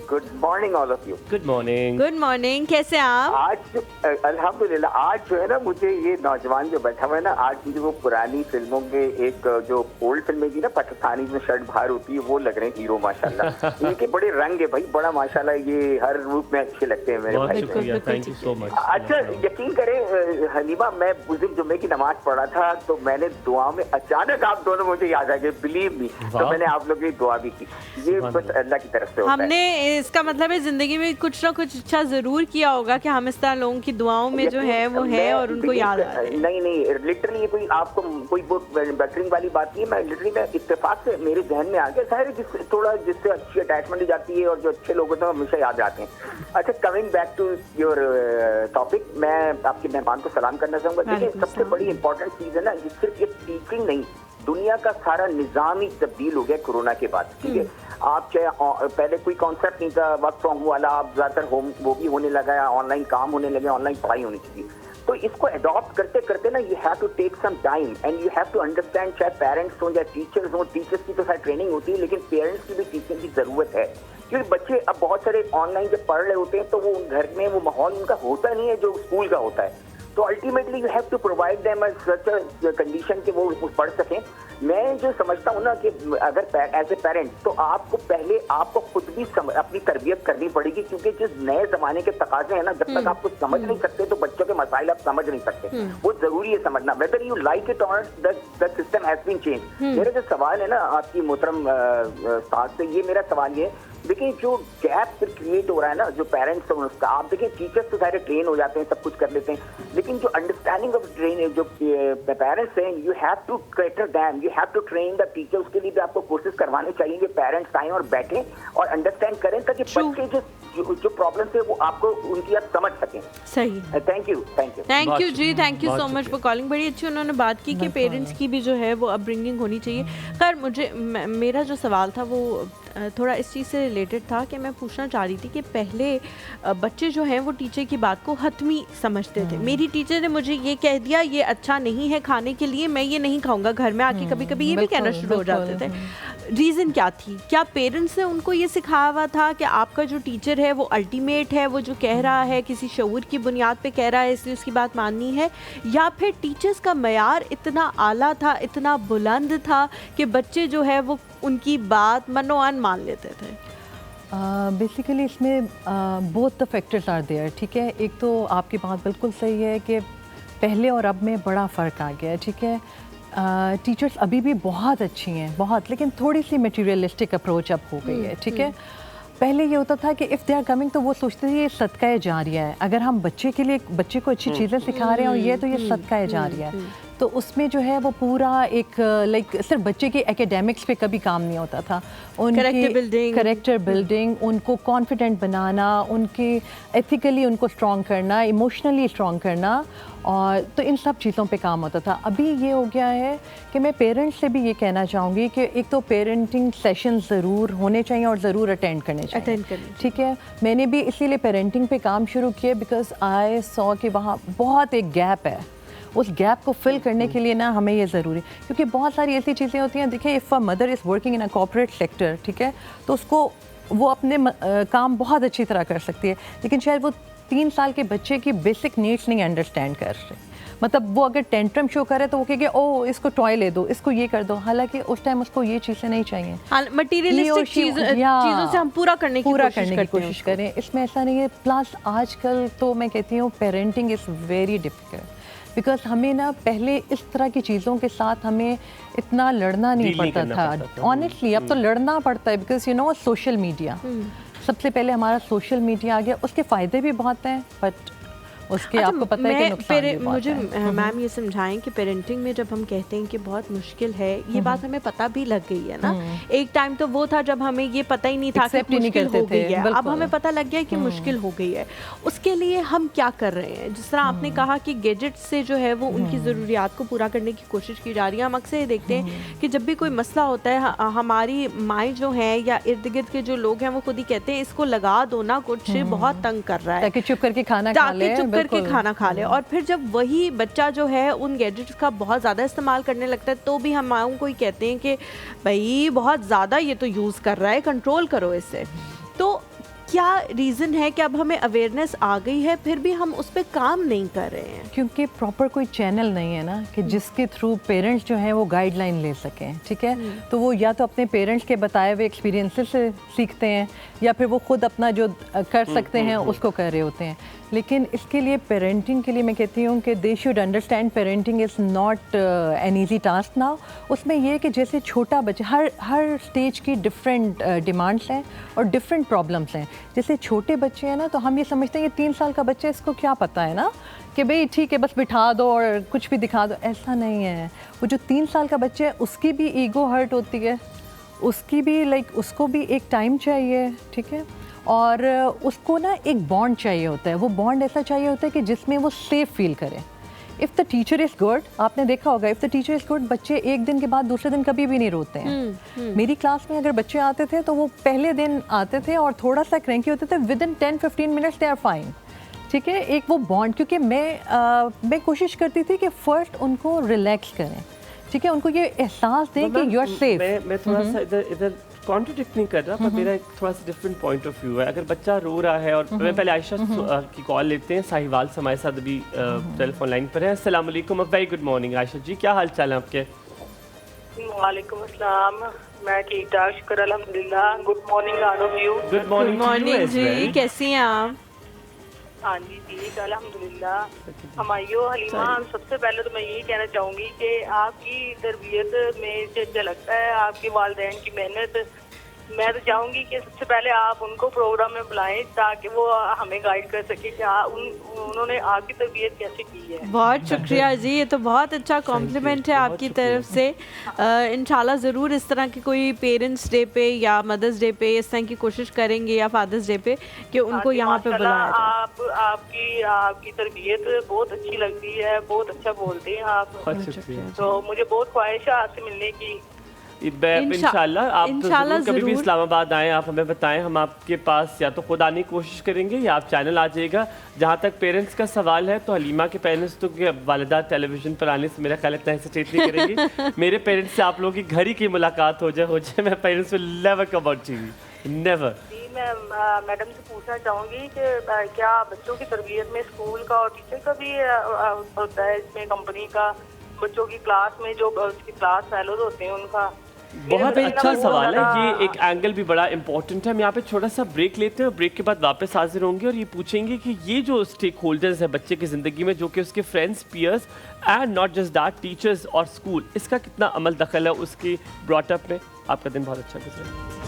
Good morning all of you. Good morning. Good morning, कैसे आप? आज अल्हम्दुलिल्लाह, आज जो है ना मुझे ये नौजवान जो बैठा हुआ है ना, आज मुझे वो पुरानी फिल्मों के एक जो ओल्ड फिल्में थी ना पाकिस्तानी में शर्ट बाहर होती है वो लग रहे हैं हीरो माशाल्लाह। इनके बड़े रंग है भाई, बड़ा माशाल्लाह, ये हर रूप में अच्छे लगते हैं मेरे भाई। Thank you so much. अच्छा यकीन करें हनीमा, मैं उस दिन जुम्मे की नमाज पढ़ा था तो मैंने दुआ में अचानक आप दोनों मुझे याद आ गए, बिलीव मी। तो मैंने आप लोगों की दुआ भी की, ये बस अल्लाह की तरफ से होता है। हमने इसका मतलब है जिंदगी में कुछ ना कुछ अच्छा जरूर किया होगा कि हम इस तरह लोगों की दुआओं में जो है वो है और उनको याद आ रहा है। नहीं लिटरली ये कोई आपको कोई बेटरिंग वाली बात नहीं है। मैं लिटरली मैं इत्तेफाक से मेरे जहन में आ गया, शायद जिससे अच्छी अटैचमेंट हो जाती है और जो अच्छे लोग होते हैं हमेशा याद आते हैं। अच्छा, coming back to your topic, मैं आपके मेहमान को सलाम करना चाहूँगा। देखिए सबसे बड़ी इंपॉर्टेंट चीज़ है ना, ये सिर्फ ये टीचिंग नहीं, दुनिया का सारा निज़ाम ही तब्दील हो गया कोरोना के बाद, ठीक है। आप चाहे पहले कोई कॉन्सेप्ट नहीं था वर्क फ्रॉम होम वाला, आप ज़्यादातर होम वो भी होने लगा है, ऑनलाइन काम होने लगे, ऑनलाइन पढ़ाई होनी चाहिए। तो इसको अडॉप्ट करते करते ना you have to take some time and you have to understand, चाहे पेरेंट्स हों या टीचर्स हों, टीचर्स की तो सारी ट्रेनिंग होती है लेकिन पेरेंट्स की भी टीचिंग की ज़रूरत है। क्योंकि बच्चे अब बहुत सारे ऑनलाइन जब पढ़ रहे होते हैं तो वो घर में वो माहौल उनका होता नहीं है जो स्कूल का होता है। तो ultimately you have to provide them such a condition कि वो पढ़ सकें। मैं जो समझता हूँ ना कि अगर एज ए पेरेंट तो आपको पहले आपको खुद भी अपनी तरबियत करनी पड़ेगी, क्योंकि जिस नए जमाने के तकाजे हैं ना, जब तक आप कुछ समझ नहीं सकते तो बच्चों के मसाइल आप समझ नहीं सकते। वो जरूरी है समझना, वेदर यू लाइक इट और the system has been change. मेरा जो सवाल है ना आपकी मोहतरम साथ से, ये मेरा सवाल ये, देखिए जो गैप फिर क्रिएट हो रहा है ना जो पेरेंट्स हैं उसका, आप देखिए टीचर्स तो सारे ट्रेन हो जाते हैं, सब कुछ कर लेते हैं, लेकिन जो अंडरस्टैंडिंग ऑफ ट्रेन जो पेरेंट्स हैं, you have to cater them, you have to train the teacher. उसके लिए भी आपको कोशिश करवानी चाहिए कि पेरेंट्स आए और बैठें और अंडरस्टैंड करें ताकि बच्चे जो प्रॉब्लम है वो आपको उनकी आप समझ सकें। सही, थैंक यू जी, thank you so much for calling. बड़ी अच्छी उन्होंने बात की कि पेरेंट्स की भी जो है वो अपब्रिंगिंग होनी चाहिए। खैर मेरा जो सवाल था वो थोड़ा इस चीज़ से रिलेटेड था कि मैं पूछना चाह रही थी कि पहले बच्चे जो हैं वो टीचर की बात को हतमी समझते थे। मेरी टीचर ने मुझे ये कह दिया ये अच्छा नहीं है खाने के लिए, मैं ये नहीं खाऊंगा। घर में आके कभी कभी ये भी कहना शुरू हो जाते थे। रीज़न क्या थी? क्या पेरेंट्स ने उनको ये सिखाया हुआ था कि आपका जो टीचर है वो अल्टीमेट है, वो जो कह रहा है किसी शऊर की बुनियाद पे कह रहा है इसलिए उसकी बात माननी है, या फिर टीचर्स का मयार इतना आला था, इतना बुलंद था कि बच्चे जो है वो उनकी बात मनोअन मान लेते थे? बेसिकली इसमें both the factors are there, ठीक है। एक तो आपकी बात बिल्कुल सही है कि पहले और अब में बड़ा फ़र्क आ गया है, ठीक है। टीचर्स अभी भी बहुत अच्छी हैं, बहुत, लेकिन थोड़ी सी मटेरियलिस्टिक अप्रोच अब हो गई है, ठीक है। पहले ये होता था कि इफ़ दे आर कमिंग तो वो सोचते थे ये सदका जारिया है, अगर हम बच्चे को अच्छी चीज़ें सिखा रहे हैं और ये तो ये सदका जारिया है। तो उसमें जो है वो पूरा एक लाइक सिर्फ बच्चे के एकेडमिक्स पे कभी काम नहीं होता था, उनकी करेक्टर बिल्डिंग, उनको कॉन्फिडेंट बनाना, उनके एथिकली उनको स्ट्रॉन्ग करना, इमोशनली स्ट्रॉन्ग करना, और तो इन सब चीज़ों पे काम होता था। अभी ये हो गया है कि मैं पेरेंट्स से भी ये कहना चाहूँगी कि एक तो पेरेंटिंग सेशन ज़रूर होने चाहिए और ज़रूर अटेंड करने चाहिए, ठीक है। मैंने भी इसीलिए पेरेंटिंग पे काम शुरू किया बिकॉज आई सॉ कि वहाँ बहुत एक गैप है। उस गैप को फिल करने के लिए ना हमें ये ज़रूरी, क्योंकि बहुत सारी ऐसी चीज़ें होती हैं। देखिए if a mother is working in a corporate sector, ठीक है, तो उसको वो अपने काम बहुत अच्छी तरह कर सकती है, लेकिन शायद वो 3 साल के बच्चे की बेसिक नीड्स नहीं अंडरस्टैंड कर रहे। मतलब वो अगर टेंट्रम शो करे तो वो कहेगा ओ इसको टॉय ले दो, इसको ये कर दो, हालांकि उस टाइम उसको ये चीज़ें नहीं चाहिए। मटीरियलिस्टिक चीज़ों से हम पूरा करने की कोशिश करें, इसमें ऐसा नहीं है। प्लस आजकल तो मैं कहती हूँ parenting is very difficult, because हमें ना पहले इस तरह की चीज़ों के साथ हमें इतना लड़ना नहीं पड़ता था ऑनेस्टली। अब तो लड़ना पड़ता है because you know social media, सबसे पहले हमारा सोशल मीडिया आ गया, उसके फ़ायदे भी बहुत हैं बट उसके आपको पता है कि नुकसान भी बहुत मुझे है। मैम ये समझाएं कि पेरेंटिंग में जब हम कहते हैं कि बहुत मुश्किल है, ये बात हमें पता भी लग गई है ना। एक टाइम तो वो था जब हमें ये पता ही नहीं था कि Accept ही नहीं मुश्किल करते हो गई थे, है, अब बिल्कुल। हमें पता लग गया कि मुश्किल हो गई है। उसके लिए हम क्या कर रहे हैं? जिस तरह आपने कहा कि गैजेट से जो है वो उनकी ज़रूरियात को पूरा करने की कोशिश की जा रही है। हम अक्सर ये देखते हैं कि जब भी कोई मसला होता है, हमारी माएँ जो हैं या इर्द गिर्द के जो लोग हैं वो खुद ही कहते हैं इसको लगा दो ना, कुछ बहुत तंग कर रहा है, ताकि चुप करके खाना खा ले, ताकि चुप करके बिल्कुल। खाना खा ले। और फिर जब वही बच्चा जो है उन गैजेट्स का बहुत ज़्यादा इस्तेमाल करने लगता है तो भी हम माओं को ही कहते हैं कि भाई बहुत ज़्यादा ये तो यूज़ कर रहा है, कंट्रोल करो इससे। तो क्या रीज़न है कि अब हमें अवेयरनेस आ गई है फिर भी हम उस पर काम नहीं कर रहे हैं? क्योंकि प्रॉपर कोई चैनल नहीं है ना कि जिसके थ्रू पेरेंट्स जो हैं वो गाइडलाइन ले सकें, ठीक है। तो वो या तो अपने पेरेंट्स के बताए हुए एक्सपीरियंसेस से सीखते हैं या फिर वो खुद अपना जो कर सकते हैं उसको कर रहे होते हैं। लेकिन इसके लिए पेरेंटिंग के लिए मैं कहती हूँ कि they should understand parenting is not an easy task now. उसमें ये है कि जैसे छोटा बच्चा, हर स्टेज की डिफरेंट डिमांड्स हैं और डिफरेंट प्रॉब्लम्स हैं। जैसे छोटे बच्चे हैं ना, तो हम ये समझते हैं कि 3 साल का बच्चा, इसको क्या पता है ना कि भाई ठीक है बस बिठा दो और कुछ भी दिखा दो। ऐसा नहीं है। वो जो 3 साल का बच्चा है उसकी भी ईगो हर्ट होती है, उसकी भी उसको भी एक टाइम चाहिए, ठीक है। और उसको ना एक बॉन्ड चाहिए होता है। वो बॉन्ड ऐसा चाहिए होता है कि जिसमें वो सेफ फील करे। If the teacher is good, आपने देखा होगा, if the teacher is good, बच्चे एक दिन के बाद दूसरे दिन कभी भी नहीं रोते हैं। मेरी क्लास में अगर बच्चे आते थे तो वो पहले दिन आते थे और थोड़ा सा क्रैंकी होते थे, within 10-15 minutes they are fine, ठीक है। एक वो बॉन्ड, क्योंकि मैं कोशिश करती थी कि फ़र्स्ट उनको रिलैक्स करें, ठीक है, उनको ये एहसास दें कि यू आर सेफ। मैं थोड़ा सा इधर कॉन्ट्रडिक्ट नहीं कर रहा, पर मेरा एक थोड़ा सा डिफरेंट पॉइंट ऑफ व्यू है। अगर बच्चा रो रहा है, और मैं पहले आयशा की कॉल लेते हैं। साहिवाल से हमारे साथ अभी टेलीफोन लाइन पर है। अस्सलाम वालेकुम, वेरी गुड मॉर्निंग आयशा जी, क्या हाल चाल है आपके? वालेकुम अस्सलाम, मैं ठीक ठाक, शुक्र अल्हम्दुलिल्लाह। Good morning all of you. Good morning जी, कैसी हैं आप? हाँ जी ठीक अल्हम्दुलिल्लाह। हमायूं हलीमा, सबसे पहले तो मैं यही कहना चाहूँगी कि आपकी तरबियत में से झलकता है आपके वालिदैन की मेहनत। मैं तो चाहूँगी कि सबसे पहले आप उनको प्रोग्राम में बुलाएं ताकि वो हमें गाइड कर सके कि उन्होंने आपकी तरबियत कैसे की है। बहुत शुक्रिया जी, ये तो बहुत अच्छा कॉम्प्लीमेंट है आपकी तरफ से। इंशाल्लाह ज़रूर इस तरह की कोई पेरेंट्स डे पे या मदर्स डे पे इस तरह की कोशिश करेंगे या फादर्स डे पे कि उनको यहाँ पे बुलाया जाए। आपकी तरबियत बहुत अच्छी लगती है, बहुत अच्छा बोलते हैं आप, तो मुझे बहुत ख्वाहिश है आपसे मिलने की। इंशाल्लाह आप तो कभी भी इस्लामाबाद आएँ, आप हमें बताएं, हम आपके पास या तो खुद आने की कोशिश करेंगे या आप चैनल आ जाइएगा। जहाँ तक पेरेंट्स का सवाल है, तो हलीमा के पेरेंट्स तो वालिदा टेलीविज़न पर आने से मेरा ख्याल इतना हेसिटेट नहीं करेंगी। मेरे पेरेंट्स से आप लोगों की घर ही की मुलाकात हो जाए, मैं parents will never come out TV, never. मैं मैडम से पूछना चाहूँगी कि क्या बच्चों की तरबियत में स्कूल का और टीचर का भी होता है, इसमें कंपनी का, बच्चों की क्लास में जो उसकी क्लास फेलोज होते हैं उनका? बहुत अच्छा सवाल है, ये एक एंगल भी बड़ा इंपॉर्टेंट है। हम यहाँ पे छोटा सा ब्रेक लेते हैं और ब्रेक के बाद वापस हाजिर होंगे और ये पूछेंगे कि ये जो स्टेक होल्डर्स है बच्चे की ज़िंदगी में, जो कि उसके friends, peers and not just that teachers और स्कूल, इसका कितना अमल दखल है उसकी ब्रॉटअप में। आपका दिन बहुत अच्छा गुजरे।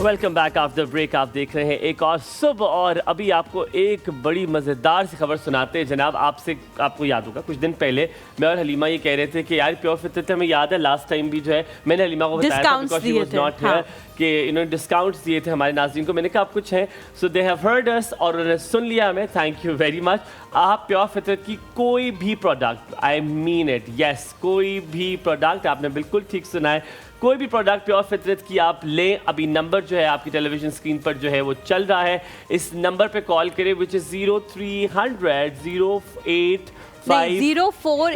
Welcome back after break. आप देख रहे हैं एक और सुबह, और अभी आपको एक बड़ी मज़ेदार सी खबर सुनाते हैं जनाब। आपको याद होगा कुछ दिन पहले मैं और हलीमा ये कह रहे थे कि यार प्योर फितरत, हमें याद है लास्ट टाइम भी जो है मैंने हलीमा को बताया था because she was not here कि इन्होंने डिस्काउंट्स दिए थे हमारे नाज़रीन को। मैंने कहा आप कुछ हैं, सो दे हैव हर्ड अस, और उन्होंने सुन लिया हमें। Thank you very much. आप प्योर फितरत की कोई भी product, I mean it, yes, कोई भी प्रोडक्ट, आपने बिल्कुल ठीक सुना है, कोई भी प्रोडक्ट प्योर फितरत की आप लें। अभी नंबर जो है आपकी टेलीविजन स्क्रीन पर जो है वो चल रहा है, इस नंबर पे कॉल करें, विच इज़ 0300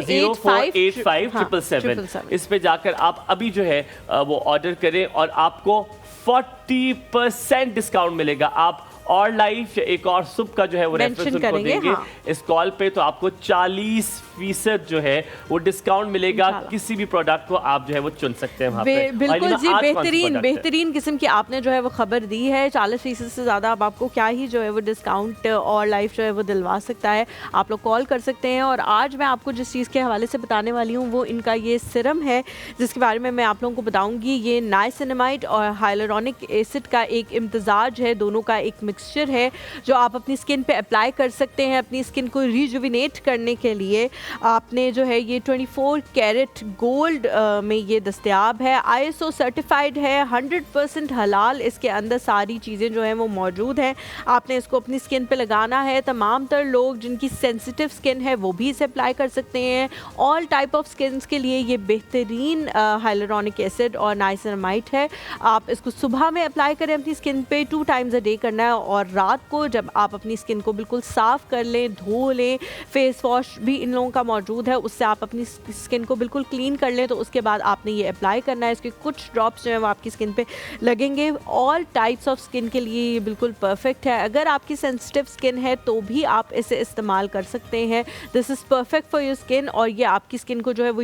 04857 इस पे जाकर आप अभी जो है वो ऑर्डर करें और आपको 40% डिस्काउंट मिलेगा। आप और लाइफ या एक और सुबह का जो है वो रेफरेंस उनको देंगे इस कॉल पे, तो आपको 40 40% जो है वो डिस्काउंट मिलेगा। किसी भी प्रोडक्ट को आप जो है वो चुन सकते हैं वहाँ पे। बिल्कुल जी, आज कौन सी बेहतरीन product है? बेहतरीन किस्म की आपने जो है वो खबर दी है। 40% से ज़्यादा अब आपको क्या ही जो है वो डिस्काउंट और लाइफ जो है वो दिलवा सकता है। आप लोग कॉल कर सकते हैं। और आज मैं आपको जिस चीज़ के हवाले से बताने वाली हूँ वो इनका ये सिरम है, जिसके बारे में मैं आप लोगों को बताऊँगी। ये नाइसिनामाइड और हाइलुरोनिक एसिड का एक इम्तजाज है, दोनों का एक मिक्सचर है जो आप अपनी स्किन पे अप्लाई कर सकते हैं अपनी स्किन को रिजुविनेट करने के लिए। आपने जो है ये 24 कैरेट गोल्ड में ये दस्तयाब है, ISO सर्टिफाइड है, 100% हलाल इसके अंदर सारी चीज़ें जो हैं वो मौजूद हैं। आपने इसको अपनी स्किन पे लगाना है। तमाम तर लोग जिनकी सेंसिटिव स्किन है वो भी इसे अप्लाई कर सकते हैं। ऑल टाइप ऑफ स्किन्स के लिए ये बेहतरीन हाइलुरोनिक एसिड और नाइसिनामाइड है। आप इसको सुबह में अप्लाई करें अपनी स्किन पे, 2 टाइम्स अ डे करना है। और रात को जब आप अपनी स्किन को बिल्कुल साफ़ कर लें, धो लें, फेस वॉश भी इन लोगों का मौजूद है, उससे आप अपनी स्किन को बिल्कुल क्लीन कर लें, तो उसके बाद आपने ये अप्लाई करना है। इसके कुछ ड्रॉप्स जो है वो आपकी स्किन पे लगेंगे। ऑल टाइप्स ऑफ स्किन के लिए ये बिल्कुल परफेक्ट है। अगर आपकी सेंसिटिव स्किन है तो भी आप इसे इस्तेमाल कर सकते हैं। This is perfect for your skin. और ये आपकी स्किन को जो है वो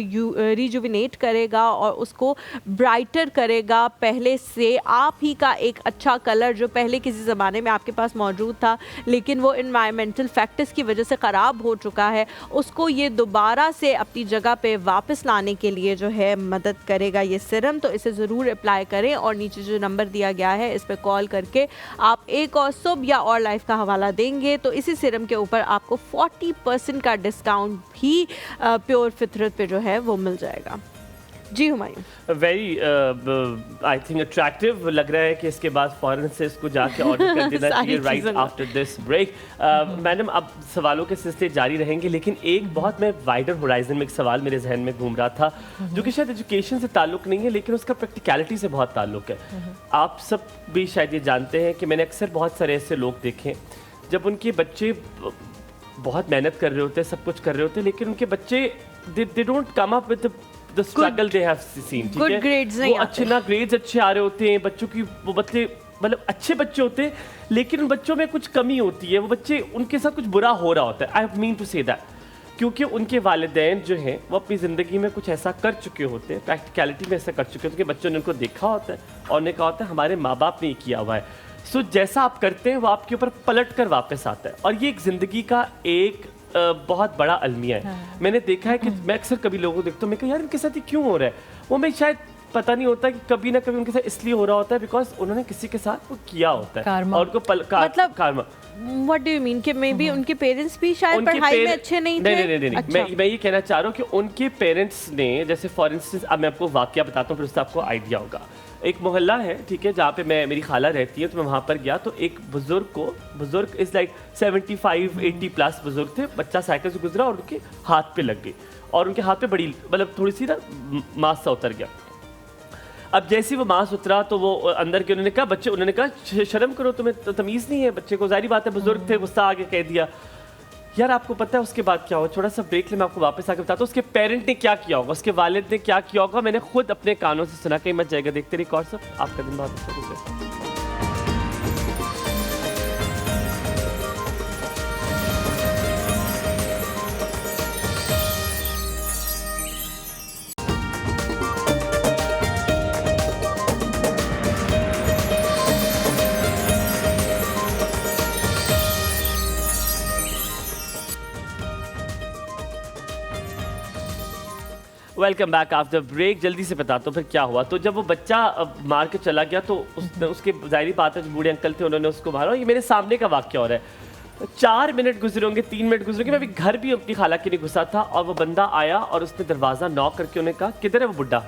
रिजुविनेट करेगा और उसको ब्राइटर करेगा पहले से। आप ही का एक अच्छा कलर जो पहले किसी ज़माने में आपके पास मौजूद था लेकिन वो इन्वायरमेंटल फैक्टर्स की वजह से ख़राब हो चुका है, उसको ये दोबारा से अपनी जगह पे वापस लाने के लिए जो है मदद करेगा ये सीरम। तो इसे ज़रूर अप्लाई करें। और नीचे जो नंबर दिया गया है इस पर कॉल करके आप एक और सुबह या और लाइफ का हवाला देंगे तो इसी सीरम के ऊपर आपको 40% का डिस्काउंट भी प्योर फितरत पे जो है वो मिल जाएगा। जी Humayun. Very I think attractive लग रहा है कि इसके बाद फ़ौरन से इसको जाके ऑर्डर कर देना चाहिए right after this break. Madam अब सवालों के सिलसिले जारी रहेंगे, लेकिन एक बहुत मैं वाइडर होराइजन में एक सवाल मेरे जहन में घूम रहा था जो कि शायद एजुकेशन से ताल्लुक़ नहीं है लेकिन उसका प्रैक्टिकलिटी से बहुत ताल्लुक़ है। आप सब भी शायद ये जानते हैं कि मैंने अक्सर बहुत सारे ऐसे लोग देखे जब उनके बच्चे बहुत मेहनत कर रहे होते हैं, सब कुछ कर रहे होते हैं, लेकिन उनके बच्चे they don't come up with the struggle they have seen. Good grades वो अच्छे ना ग्रेड्स अच्छे आ रहे होते हैं बच्चों की, वो बच्चे मतलब अच्छे बच्चे होते हैं लेकिन उन बच्चों में कुछ कमी होती है, वो बच्चे उनके साथ कुछ बुरा हो रहा होता है। I mean to say that क्योंकि उनके वालिदैन जो हैं वो अपनी ज़िंदगी में कुछ ऐसा कर चुके होते हैं, प्रैक्टिकलिटी में ऐसा कर चुके होते हैं कि बच्चों ने उनको देखा होता है और उन्हें कहा होता है हमारे माँ बाप ने ये किया हुआ है। सो जैसा आप करते हैं वो आपके ऊपर पलट कर वापस आता है और ये एक ज़िंदगी का एक बहुत बड़ा अलमिया है। मैंने देखा है कि मैं अक्सर कभी लोगों को देखता हूँ, मैं कहा यार इनके साथ ये क्यों हो रहा है, वो मैं शायद पता नहीं होता कि कभी ना कभी उनके साथ इसलिए हो रहा होता है बिकॉज उन्होंने किसी के साथ वो किया होता है Karma. और उनको मतलब karma. What do you mean कि मे बी उनके पेरेंट्स भी शायद पढ़ाई में अच्छे नहीं थे? नहीं। अच्छा। मैं ये कहना चाह रहा हूँ कि उनके पेरेंट्स ने, जैसे फॉर इंस्टेंस अब मैं आपको वाकया बताता हूँ फिर उससे आपको आइडिया होगा। एक मोहल्ला है, ठीक है, जहाँ पे मेरी खाला रहती है, तो मैं वहाँ पर गया तो एक बुजुर्ग इज़ लाइक 75-80 प्लस बुजुर्ग थे, बच्चा साइकिल से गुजरा और उनके हाथ पे लग गई और उनके हाथ पे बड़ी मतलब थोड़ी सी ना मांस सा उतर गया। अब जैसे वो मांस उतरा तो वो अंदर के उन्होंने कहा शर्म करो, तुम्हें तो तमीज़ नहीं है, बच्चे को जाहिर बात है बुजुर्ग थे, गुस्सा आगे कह दिया। यार आपको पता है उसके बाद क्या हुआ? थोड़ा सा ब्रेक ले, मैं आपको वापस आके बताता हूँ उसके पेरेंट ने क्या किया होगा, उसके वालिद ने क्या किया होगा। मैंने खुद अपने कानों से सुना, कहीं मत जाएगा, देखते रहिए कौर साहब, आपका दिन बहुत अच्छा गुजरे। Welcome back after break. जल्दी से बताता हूँ फिर क्या हुआ। तो जब वो बच्चा मार के चला गया तो उसके जाहिर बात है जो बूढ़े अंकल थे उन्होंने उसको मारा। ये मेरे सामने का वाक्य हो रहा है। 4 मिनट गुजरे होंगे, 3 मिनट गुजरे होंगे, मैं अभी घर भी अपनी खाला के लिए घुसा था और वो बंदा आया और उसने दरवाज़ा नॉक करके उन्हें कहा किधर है वो बुड्ढा।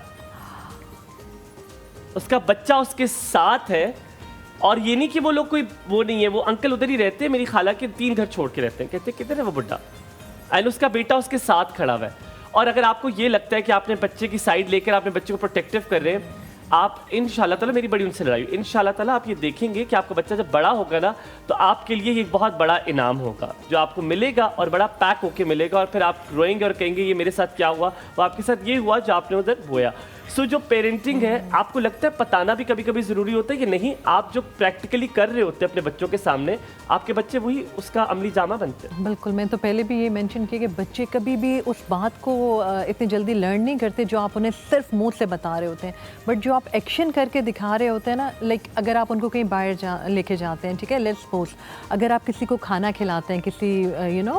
उसका बच्चा उसके साथ है और ये नहीं कि वो लोग कोई वो नहीं है, वो अंकल उधर ही रहते हैं, मेरी खाला के 3 घर छोड़ के रहते हैं। कहते किधर है वो बुड्ढा, एंड उसका बेटा उसके साथ खड़ा हुआ है। और अगर आपको ये लगता है कि आपने बच्चे की साइड लेकर आपने बच्चे को प्रोटेक्टिव कर रहे हैं, आप इंशाल्लाह ताला, मेरी बड़ी उनसे लड़ाई, इंशाल्लाह ताला आप ये देखेंगे कि आपका बच्चा जब बड़ा होगा ना तो आपके लिए ये बहुत बड़ा इनाम होगा जो आपको मिलेगा और बड़ा पैक होके मिलेगा और फिर आप रोएंगे और कहेंगे ये मेरे साथ क्या हुआ, वो आपके साथ ये हुआ जो आपने उधर बोया। सो जो पेरेंटिंग है, आपको लगता है बताना भी कभी कभी ज़रूरी होता है कि नहीं, आप जो प्रैक्टिकली कर रहे होते हैं अपने बच्चों के सामने, आपके बच्चे वही उसका अमली जामा बनते हैं? बिल्कुल, मैं तो पहले भी ये मेंशन किया कि बच्चे कभी भी उस बात को इतनी जल्दी लर्न नहीं करते जो आप उन्हें सिर्फ मुंह से बता रहे होते हैं, बट जो आप एक्शन करके दिखा रहे होते हैं ना, लाइक अगर आप उनको कहीं बाहर लेके जाते हैं, ठीक है, लेट्स सपोज अगर आप किसी को खाना खिलाते हैं, किसी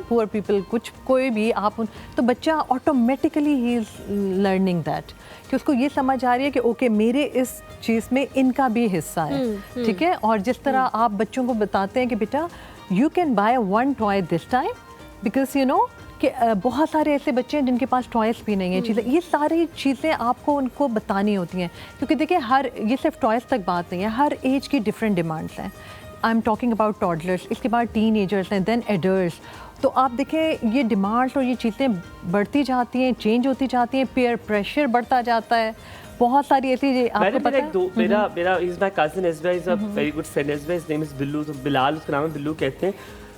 पुअर पीपल, कुछ कोई भी आप तो बच्चा automatically he is learning that, कि उसको ये समझ आ रही है कि ओके मेरे इस चीज़ में इनका भी हिस्सा है, ठीक है। और जिस तरह आप बच्चों को बताते हैं कि बेटा you can by one toy this time, because कि बहुत सारे ऐसे बच्चे हैं जिनके पास टॉयज़ भी नहीं है, चीज़ें, ये सारी चीज़ें आपको उनको बतानी होती हैं, क्योंकि देखिए ये सिर्फ टॉयज़ तक बात नहीं है, हर एज की डिफरेंट डिमांड्स हैं। I am talking about toddlers, इसके बाद टीनेजर्स हैं, देन एडल्ट्स। तो आप देखें ये डिमांड्स और ये चीज़ें बढ़ती जाती हैं, चेंज होती जाती हैं, पीयर प्रेशर बढ़ता जाता है, बहुत सारी ऐसी आपको पता है। मेरा is my cousin as well, is a very good friend as well, his name is Billu, तो बिलाल उसका नाम है, बिल्लू कहते हैं।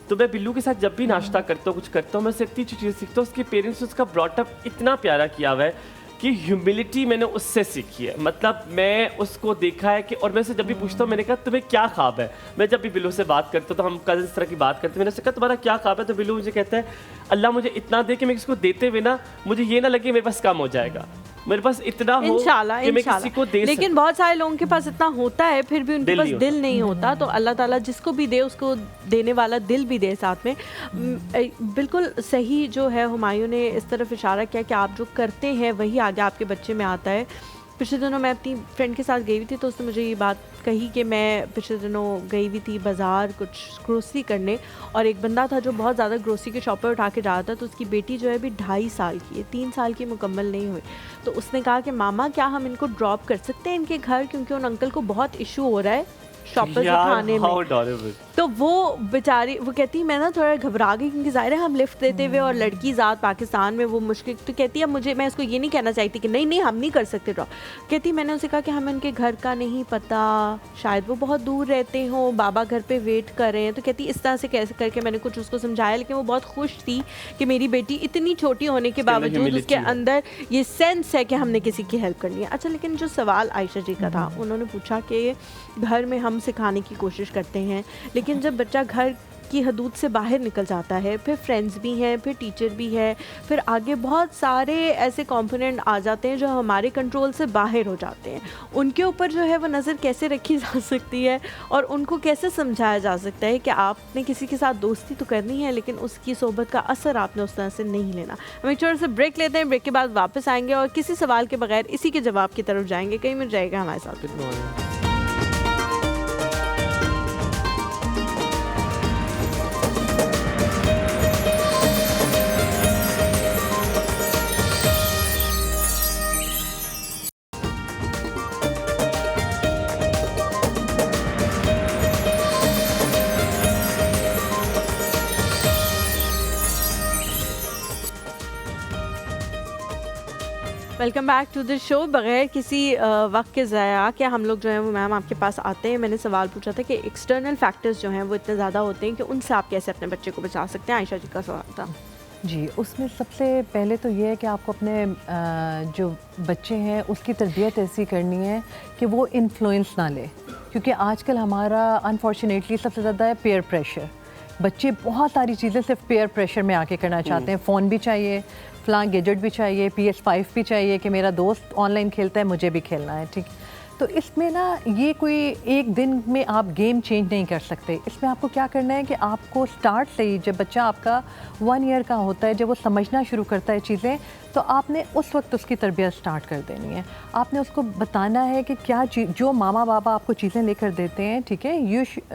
तो मैं बिल्लू के साथ जब भी नाश्ता करता हूँ, कुछ करता हूँ, मैं उससे इतनी चीज़ें सीखता हूँ। उसके पेरेंट्स उसका ब्रॉटअप इतना प्यारा किया हुआ है कि ह्यूमिलिटी मैंने उससे सीखी है। मतलब मैं उसको देखा है कि, और मैं उससे जब भी पूछता हूँ, मैंने कहा तुम्हें क्या ख्वाब है, मैं जब भी बिल्लू से बात करता हूँ तो हम कल इस तरह की बात करते हैं, मैंने उससे कहा तुम्हारा क्या ख्वाब है, तो बिल्लू मुझे कहता है अल्लाह मुझे इतना दे कि मैं इसको देते हुए ना मुझे ये ना लगे मेरे पास कम हो जाएगा, मेरे पास इतना हो इंशाल्लाह, कि मैं किसी को दे लेकिन बहुत सारे लोगों के पास इतना होता है फिर भी उनके पास दिल नहीं होता। तो अल्लाह ताला जिसको भी दे उसको देने वाला दिल भी दे साथ में। बिल्कुल सही जो है, हुमायूं ने इस तरफ इशारा किया कि आप जो करते हैं वही आगे आपके बच्चे में आता है। पिछले दिनों मैं अपनी फ्रेंड के साथ गई हुई थी, तो उसने मुझे ये बात कही कि मैं पिछले दिनों गई हुई थी बाज़ार कुछ ग्रोसरी करने, और एक बंदा था जो बहुत ज़्यादा ग्रोसरी के शॉप पर उठा के जा रहा था। तो उसकी बेटी जो है अभी 2.5 साल की है, 3 साल की मुकम्मल नहीं हुई। तो उसने कहा कि मामा क्या हम इनको ड्रॉप कर सकते हैं इनके घर, क्योंकि उन अंकल को बहुत इशू हो रहा है शॉपर्स उठाने में। तो वो बेचारी वो कहती मैं ना थोड़ा घबरा गई, क्योंकि ज़ाहिर है हम लिफ्ट देते हुए और लड़की ज़ात पाकिस्तान में वो मुश्किल। तो कहती है मुझे, मैं इसको ये नहीं कहना चाहती कि नहीं नहीं हम नहीं कर सकते ड्रॉप। कहती मैंने उसे कहा कि हमें उनके घर का नहीं पता, शायद वो बहुत दूर रहते हों, बाबा घर पे वेट कर रहे हैं। तो कहती इस तरह से कैसे करके मैंने कुछ उसको समझाया, लेकिन वो बहुत खुश थी कि मेरी बेटी इतनी छोटी होने के बावजूद उसके अंदर ये सेंस है कि हमने किसी की हेल्प करनी है। अच्छा, लेकिन जो सवाल आयशा जी का था, उन्होंने पूछा कि घर में हम सिखाने की कोशिश करते हैं, लेकिन जब बच्चा घर की हदूद से बाहर निकल जाता है, फिर फ्रेंड्स भी हैं, फिर टीचर भी है, फिर आगे बहुत सारे ऐसे कंपोनेंट आ जाते हैं जो हमारे कंट्रोल से बाहर हो जाते हैं। उनके ऊपर जो है वो नज़र कैसे रखी जा सकती है और उनको कैसे समझाया जा सकता है कि आपने किसी के साथ दोस्ती तो करनी है, लेकिन उसकी सोबत का असर आपने उस तरह से नहीं लेना। हम एक छोटा सा ब्रेक लेते हैं, ब्रेक के बाद वापस आएंगे और किसी सवाल के बगैर इसी के जवाब की तरफ जाएंगे। कहीं मिल जाएगा हमारे साथ। Welcome back to the show. बगैर किसी वक्त के ज़ाया के हम लोग जो है वो मैम आपके पास आते हैं। मैंने सवाल पूछा था कि एक्सटर्नल फैक्टर्स जो हैं वो इतने ज़्यादा होते हैं कि उनसे आप कैसे अपने बच्चे को बचा सकते हैं। आयशा जी का सवाल था जी। उसमें सबसे पहले तो ये है कि आपको अपने जो बच्चे हैं उसकी तरबियत ऐसी करनी है कि वो इन्फ्लुएंस ना ले, क्योंकि आजकल हमारा अनफॉर्चुनेटली सबसे ज़्यादा है पेयर प्रेशर। बच्चे बहुत सारी चीज़ें सिर्फ पेयर प्रेशर में आके करना चाहते हैं। फ़ोन भी चाहिए, फलां गैजेट भी चाहिए, PS5 भी चाहिए कि मेरा दोस्त ऑनलाइन खेलता है मुझे भी खेलना है, ठीक। तो इसमें ना ये कोई एक दिन में आप गेम चेंज नहीं कर सकते। इसमें आपको क्या करना है कि आपको स्टार्ट से ही, जब बच्चा आपका 1 ईयर का होता है, जब वो समझना शुरू करता है चीज़ें, तो आपने उस वक्त उसकी तरबियत स्टार्ट कर देनी है। आपने उसको बताना है कि क्या चीज़ जो मामा बाबा आपको चीज़ें लेकर देते हैं, ठीक है,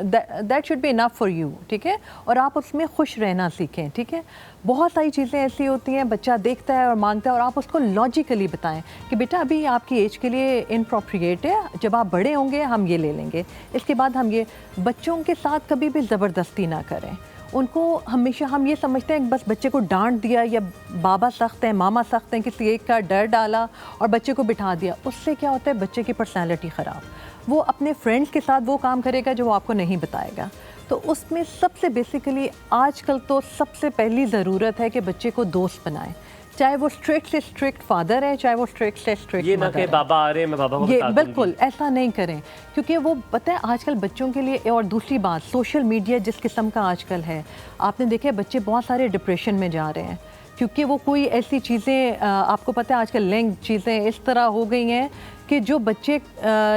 that should be enough for you, ठीक है, और आप उसमें खुश रहना सीखें, ठीक है। बहुत सारी चीज़ें ऐसी होती हैं बच्चा देखता है और मांगता है, और आप उसको लॉजिकली बताएं कि बेटा अभी आपकी एज के लिए इनअप्रोप्रिएट है, जब आप बड़े होंगे हम ये ले लेंगे, इसके बाद हम ये। बच्चों के साथ कभी भी ज़बरदस्ती ना करें। उनको हमेशा हम ये समझते हैं बस बच्चे को डांट दिया या बाबा सख्त है मामा सख्त हैं, किसी एक का डर डाला और बच्चे को बिठा दिया, उससे क्या होता है बच्चे की पर्सनैलिटी ख़राब। वो अपने फ्रेंड्स के साथ वो काम करेगा जो वो आपको नहीं बताएगा। तो उसमें सबसे बेसिकली आजकल तो सबसे पहली ज़रूरत है कि बच्चे को दोस्त बनाएं। चाहे वो स्ट्रिक्ट से स्ट्रिक्ट फादर है, चाहे वो स्ट्रिक्ट से स्ट्रिक्ट ये ना कि बाबा आ रहे हैं मैं बाबा को ये बता दूंगी। बिल्कुल ऐसा नहीं करें, क्योंकि वो पता है आजकल बच्चों के लिए। और दूसरी बात, सोशल मीडिया जिस किस्म का आजकल है, आपने देखा है बच्चे बहुत सारे डिप्रेशन में जा रहे हैं, क्योंकि वो कोई ऐसी चीज़ें आपको पता है आजकल लिंक चीज़ें इस तरह हो गई हैं कि जो बच्चे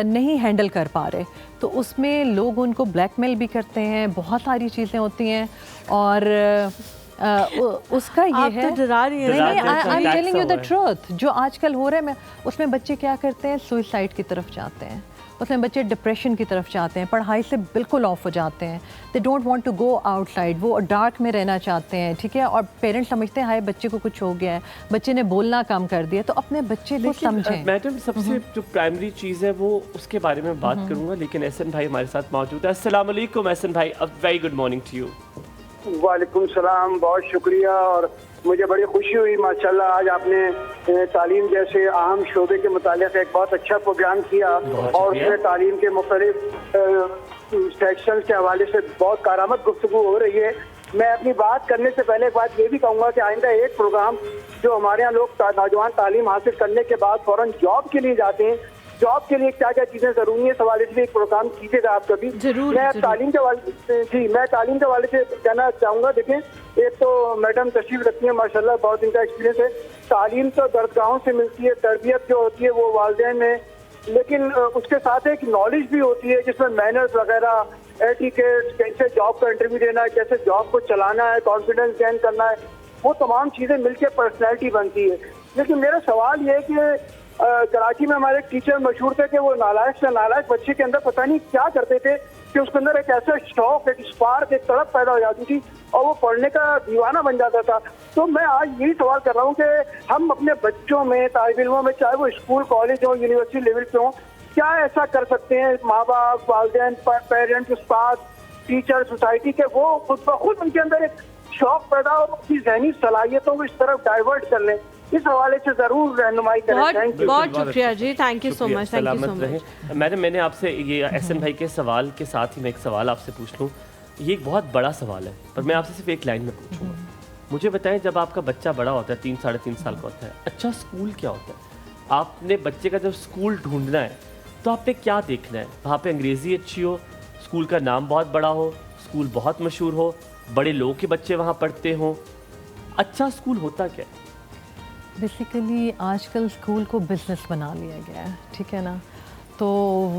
नहीं हैंडल कर पा रहे, तो उसमें लोग उनको ब्लैकमेल भी करते हैं, बहुत सारी चीज़ें होती हैं। और उसका ये आप है तो डरा रही हैं। नहीं, डरा I am telling you the रहे हैं। ट्रूथ। जो आजकल हो रहा है, मैं उसमें बच्चे क्या करते हैं, सुइसाइड की तरफ जाते हैं, उसमें बच्चे डिप्रेशन की तरफ जाते हैं, पढ़ाई से बिल्कुल ऑफ हो जाते हैं। They don't want to go outside, वो डार्क में रहना चाहते हैं, ठीक है। और पेरेंट्स समझते हैं हाय बच्चे को कुछ हो गया है, बच्चे ने बोलना कम कर दिया, तो अपने बच्चे को समझें। मैडम सबसे जो प्राइमरी चीज़ है वो उसके बारे में बात करूंगा, लेकिन एहसन भाई हमारे साथ मौजूद है। अस्सलाम वालेकुम एहसन भाई, a very good morning to you. वालेकुम सलाम, बहुत शुक्रिया। और मुझे बड़ी खुशी हुई माशाल्लाह, आज आपने तालीम जैसे अहम शोबे के मुतालिक एक बहुत अच्छा प्रोग्राम किया और उसमें तालीम के मुख्तलिफ सेक्शन के हवाले से बहुत कारामद गुफ्तगू हो रही है। मैं अपनी बात करने से पहले एक बात ये भी कहूँगा कि आइंदा एक प्रोग्राम जो हमारे यहाँ लोग नौजवान तालीम हासिल करने के बाद फ़ौरन जॉब के लिए जाते हैं, जॉब के लिए क्या क्या चीजें जरूरी है, इस हवाले से भी एक प्रोग्राम कीजिएगा आप कभी। जरूर, मैं जरूर। तालीम के हवाले जी मैं तालीम के हवाले से कहना चाहूँगा। देखें, एक तो मैडम तशरीफ रखती है माशाल्लाह, बहुत इनका एक्सपीरियंस है। तालीम तो दरगाहों से मिलती है, तरबियत जो होती है वो वालिदैन में, लेकिन उसके साथ एक नॉलेज भी होती है जिसमें मैनर्स वगैरह, एटिकेट, कैसे जॉब का इंटरव्यू देना है, कैसे जॉब को चलाना है, कॉन्फिडेंस गेन करना है, वो तमाम चीज़ें मिलकर पर्सनैलिटी बनती है। लेकिन मेरा सवाल ये है कि कराची में हमारे टीचर मशहूर थे कि वो नालायक से नालायक बच्चे के अंदर पता नहीं क्या करते थे कि उसके अंदर एक ऐसा शौक, एक स्पार्क, एक तड़प पैदा हो जाती थी और वो पढ़ने का दीवाना बन जाता था। तो मैं आज यही सवाल कर रहा हूँ कि हम अपने बच्चों में, तालिब इल्मों में, चाहे वो स्कूल, कॉलेज हो, यूनिवर्सिटी लेवल पे हो, क्या ऐसा कर सकते हैं माँ बाप, वालिदैन, पेरेंट्स, उस्ताद, टीचर, सोसाइटी के, वो खुद ब खुद उनके अंदर एक शौक पैदा हो, अपनी जहनी सलाहियतों को इस तरफ डाइवर्ट कर लें। इस हवाले से जरूर रहनुमाई करें। Thank you. बहुत शुक्रिया जी, thank you so much, thank you so सलामत मच। रहें। मैडम मैंने आपसे ये एहसन भाई के सवाल के साथ ही मैं एक सवाल आपसे पूछ लूँ। ये एक बहुत बड़ा सवाल है, पर मैं आपसे सिर्फ एक लाइन में पूछूंगा। मुझे बताएं, जब आपका बच्चा बड़ा होता है, 3 साढ़े 3 साल का होता है, अच्छा स्कूल क्या होता है? आपने बच्चे का जब स्कूल ढूंढना है तो आपने क्या देखना है? वहाँ पे अंग्रेज़ी अच्छी हो, स्कूल का नाम बहुत बड़ा हो, स्कूल बहुत मशहूर हो, बड़े लोगों के बच्चे वहाँ पढ़ते हों। अच्छा स्कूल होता क्या है? बेसिकली आजकल स्कूल को बिज़नेस बना लिया गया है, ठीक है ना, तो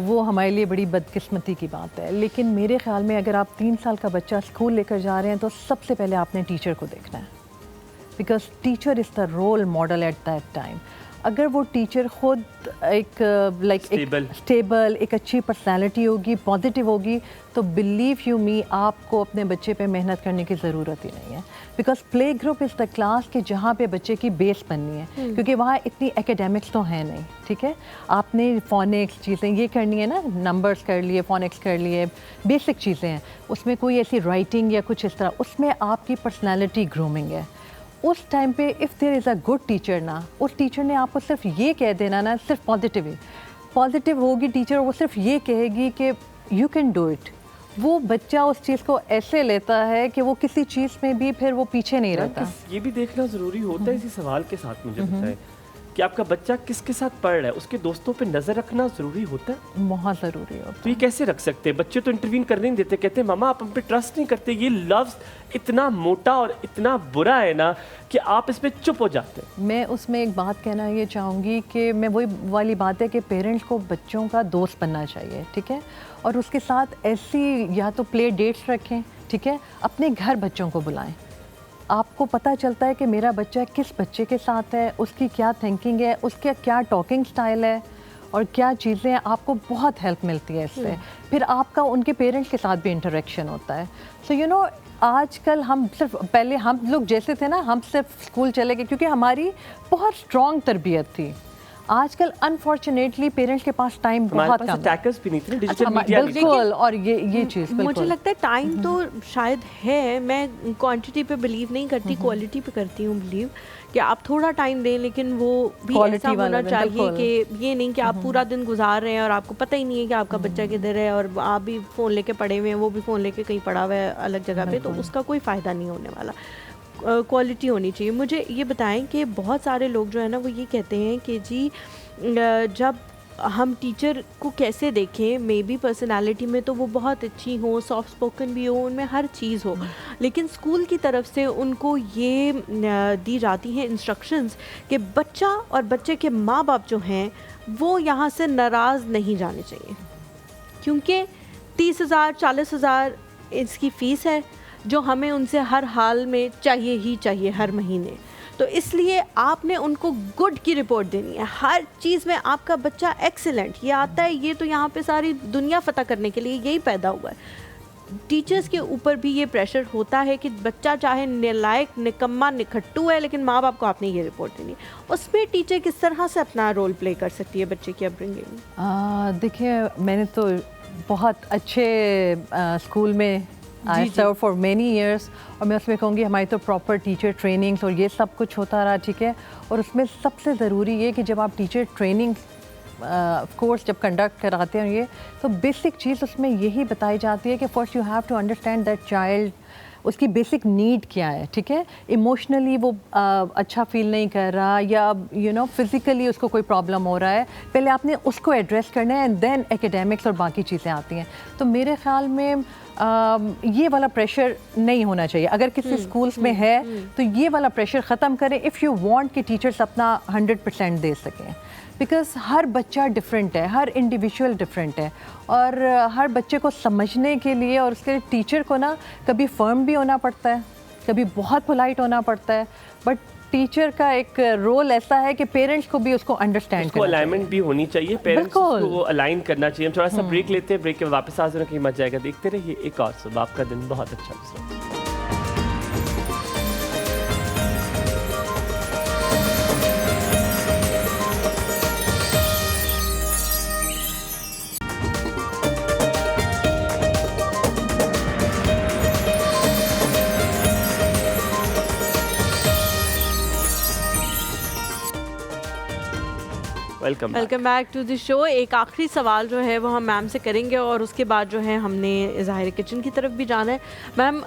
वो हमारे लिए बड़ी बदकिस्मती की बात है। लेकिन मेरे ख़्याल में अगर आप 3 साल का बच्चा स्कूल लेकर जा रहे हैं तो सबसे पहले आपने टीचर को देखना है, because teacher is the role model at that time. अगर वो टीचर खुद एक स्टेबल, एक अच्छी पर्सनालिटी होगी, पॉजिटिव होगी, तो बिलीव यू मी, आपको अपने बच्चे पे मेहनत करने की ज़रूरत ही नहीं है। Because play group is the class कि जहाँ पे बच्चे की बेस बननी है, क्योंकि वहाँ इतनी एकेडमिक्स तो है नहीं, ठीक है। आपने फोनिक्स चीज़ें ये करनी है ना, नंबर्स कर लिए, फोनिक्स कर लिए, बेसिक चीज़ें हैं, उसमें कोई ऐसी राइटिंग या कुछ इस तरह, उसमें आपकी पर्सनैलिटी ग्रूमिंग है। उस टाइम पे if there is a good teacher ना, उस टीचर ने आपको सिर्फ ये कह देना ना, सिर्फ पॉजिटिव होगी टीचर, वो सिर्फ ये कहेगी कि यू कैन डू इट। वो बच्चा उस चीज़ को ऐसे लेता है कि वो किसी चीज़ में भी फिर वो पीछे नहीं रहता। ये भी देखना ज़रूरी होता है इसी सवाल के साथ, मुझे बताएं कि आपका बच्चा किसके साथ पढ़ रहा है, उसके दोस्तों पे नज़र रखना ज़रूरी होता है? बहुत ज़रूरी होता है। तो ये कैसे रख सकते हैं? बच्चे तो इंटरवीन करने नहीं देते, कहते हैं मामा आप हम पे ट्रस्ट नहीं करते। ये लफ्ज़ इतना मोटा और इतना बुरा है ना कि आप इस पे चुप हो जाते हैं। मैं उसमें एक बात कहना ये चाहूँगी कि मैं वही वाली बात है कि पेरेंट्स को बच्चों का दोस्त बनना चाहिए, ठीक है, और उसके साथ ऐसी या तो प्ले डेट्स रखें, ठीक है, अपने घर बच्चों को बुलाएं। आपको पता चलता है कि मेरा बच्चा किस बच्चे के साथ है, उसकी क्या थिंकिंग है, उसका क्या टॉकिंग स्टाइल है और क्या चीज़ें, आपको बहुत हेल्प मिलती है इससे। फिर आपका उनके पेरेंट्स के साथ भी इंटरेक्शन होता है। सो यू नो, आजकल हम सिर्फ, पहले हम लोग जैसे थे ना, हम सिर्फ स्कूल चले गए क्योंकि हमारी बहुत स्ट्रॉन्ग तरबियत थी। आजकल अनफॉर्चुनेटली पेरेंट्स के पास टाइम बहुत कम है। अटैकर्स भी नहीं थे, डिजिटल अच्छा, मीडिया बिल्कुल, और ये चीज़ मुझे बिल्कुल लगता है टाइम तो शायद है, मैं क्वांटिटी पे बिलीव नहीं करती, क्वालिटी पे करती हूँ बिलीव, कि आप थोड़ा टाइम दें, लेकिन वो भी Quality ऐसा वाला होना भी, चाहिए बिल्कुल। कि ये नहीं कि आप पूरा दिन गुजार रहे हैं और आपको पता ही नहीं है कि आपका बच्चा किधर है और आप भी फ़ोन लेके पड़े हुए हैं, वो भी फ़ोन लेके कहीं पड़ा हुआ है अलग जगह पे, तो उसका कोई फ़ायदा नहीं होने वाला। क्वालिटी होनी चाहिए। मुझे ये बताएं कि बहुत सारे लोग जो है ना वो ये कहते हैं कि जी जब हम टीचर को कैसे देखें, मे बी पर्सनालिटी में तो वो बहुत अच्छी हो, सॉफ्ट स्पोकन भी हो, उनमें हर चीज़ हो, लेकिन स्कूल की तरफ से उनको ये दी जाती हैं इंस्ट्रक्शंस कि बच्चा और बच्चे के माँ बाप जो हैं वो यहाँ से नाराज़ नहीं जाने चाहिए, क्योंकि 30,000 40,000 इसकी फ़ीस है जो हमें उनसे हर हाल में चाहिए ही चाहिए हर महीने। तो इसलिए आपने उनको गुड की रिपोर्ट देनी है, हर चीज़ में आपका बच्चा एक्सीलेंट, ये आता है, ये तो यहाँ पे सारी दुनिया फतह करने के लिए यही पैदा हुआ है। टीचर्स के ऊपर भी ये प्रेशर होता है कि बच्चा चाहे नालायक, निकम्मा, निखट्टू है, लेकिन माँ बाप को आपने ये रिपोर्ट देनी। उसमें टीचर किस तरह से अपना रोल प्ले कर सकती है बच्चे की अपब्रिंगिंग में? देखिए, मैंने तो बहुत अच्छे स्कूल में आई सर्व फॉर मेनी ईयर्स, और मैं उसमें कहूँगी हमारी तो प्रॉपर टीचर ट्रेनिंग्स और ये सब कुछ होता रहा, ठीक है। और उसमें सबसे ज़रूरी ये कि जब आप टीचर ट्रेनिंग कोर्स जब कंडक्ट कराते हैं ये, तो बेसिक चीज़ उसमें यही बताई जाती है कि first you have to understand that child, उसकी बेसिक नीड क्या है, ठीक है। इमोशनली वो अच्छा फील नहीं कर रहा, या फिज़िकली उसको कोई प्रॉब्लम हो रहा है, पहले आपने उसको एड्रेस करना है, एंड देन एकेडमिक्स और बाकी चीज़ें आती हैं। तो मेरे ख़्याल में ये वाला प्रेशर नहीं होना चाहिए। अगर किसी स्कूल्स में है तो ये वाला प्रेशर ख़त्म करें, इफ़ यू वांट कि टीचर्स अपना 100% दे सकें, बिकॉज़ हर बच्चा डिफरेंट है, हर इंडिविजुअल डिफरेंट है, और हर बच्चे को समझने के लिए और उसके लिए टीचर को ना कभी फर्म भी होना पड़ता है, कभी बहुत पोलाइट होना पड़ता है, बट टीचर का एक रोल ऐसा है कि पेरेंट्स को भी उसको अंडरस्टैंड करना, अलाइनमेंट भी होनी चाहिए, पेरेंट्स को अलाइन करना चाहिए। हम थोड़ा सा ब्रेक लेते हैं, ब्रेक के वापस आ जाना कहीं मत जाएगा। देखते रहिए एक और सुबह, आपका दिन बहुत अच्छा गुजरे। Welcome back to the show. एक आखिरी सवाल जो है वो हम मैम से करेंगे और उसके बाद जो है हमने ज़ाहिर किचन की तरफ भी जाना है। मैम,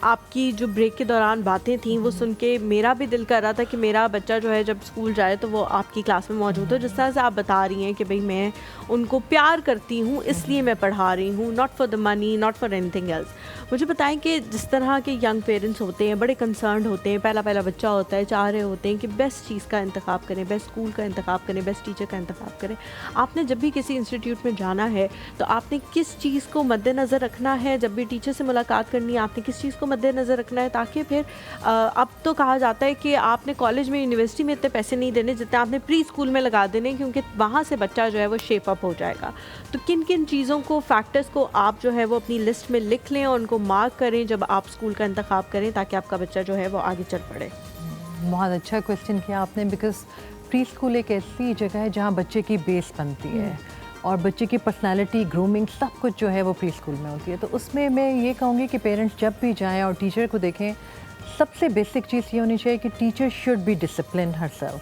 आपकी जो ब्रेक के दौरान बातें थीं वो सुन के मेरा भी दिल कर रहा था कि मेरा बच्चा जो है जब स्कूल जाए तो वो आपकी क्लास में मौजूद हो। जिस तरह से आप बता रही हैं कि भाई मैं उनको प्यार करती हूँ इसलिए मैं पढ़ा रही हूँ, not for the money, not for anything else. मुझे बताएं कि जिस तरह के यंग पेरेंट्स होते हैं, बड़े कंसर्न्ड होते हैं, पहला बच्चा होता है, चाह रहे होते हैं कि बेस्ट चीज़ का इंतखाब करें, बेस्ट स्कूल का इंतखाब करें, बेस्ट टीचर का इंतखाब करें। आपने जब भी किसी इंस्टीट्यूट में जाना है तो आपने किस चीज़ को मद्देनज़र रखना है? जब भी टीचर से मुलाकात करनी है आपने किस चीज़ को मद्देनज़र रखना है, ताकि फिर अब तो कहा जाता है कि आपने कॉलेज में, यूनिवर्सिटी में इतने पैसे नहीं देने जितने आपने प्री स्कूल में लगा देने, क्योंकि वहाँ से बच्चा जो है वो शेप अप हो जाएगा। तो किन किन चीज़ों को, फैक्टर्स को आप जो है वो अपनी लिस्ट में लिख लें और उनको मार्क करें जब आप स्कूल का इंतखाब करें, ताकि आपका बच्चा जो है वो आगे चल पड़े? बहुत अच्छा क्वेश्चन किया आपने, बिकॉज प्री स्कूल एक ऐसी जगह है जहाँ बच्चे की बेस बनती है और बच्चे की पर्सनालिटी, ग्रूमिंग, सब कुछ जो है वो प्री स्कूल में होती है। तो उसमें मैं ये कहूँगी कि पेरेंट्स जब भी जाएं और टीचर को देखें, सबसे बेसिक चीज़ ये होनी चाहिए कि teacher should be discipline herself,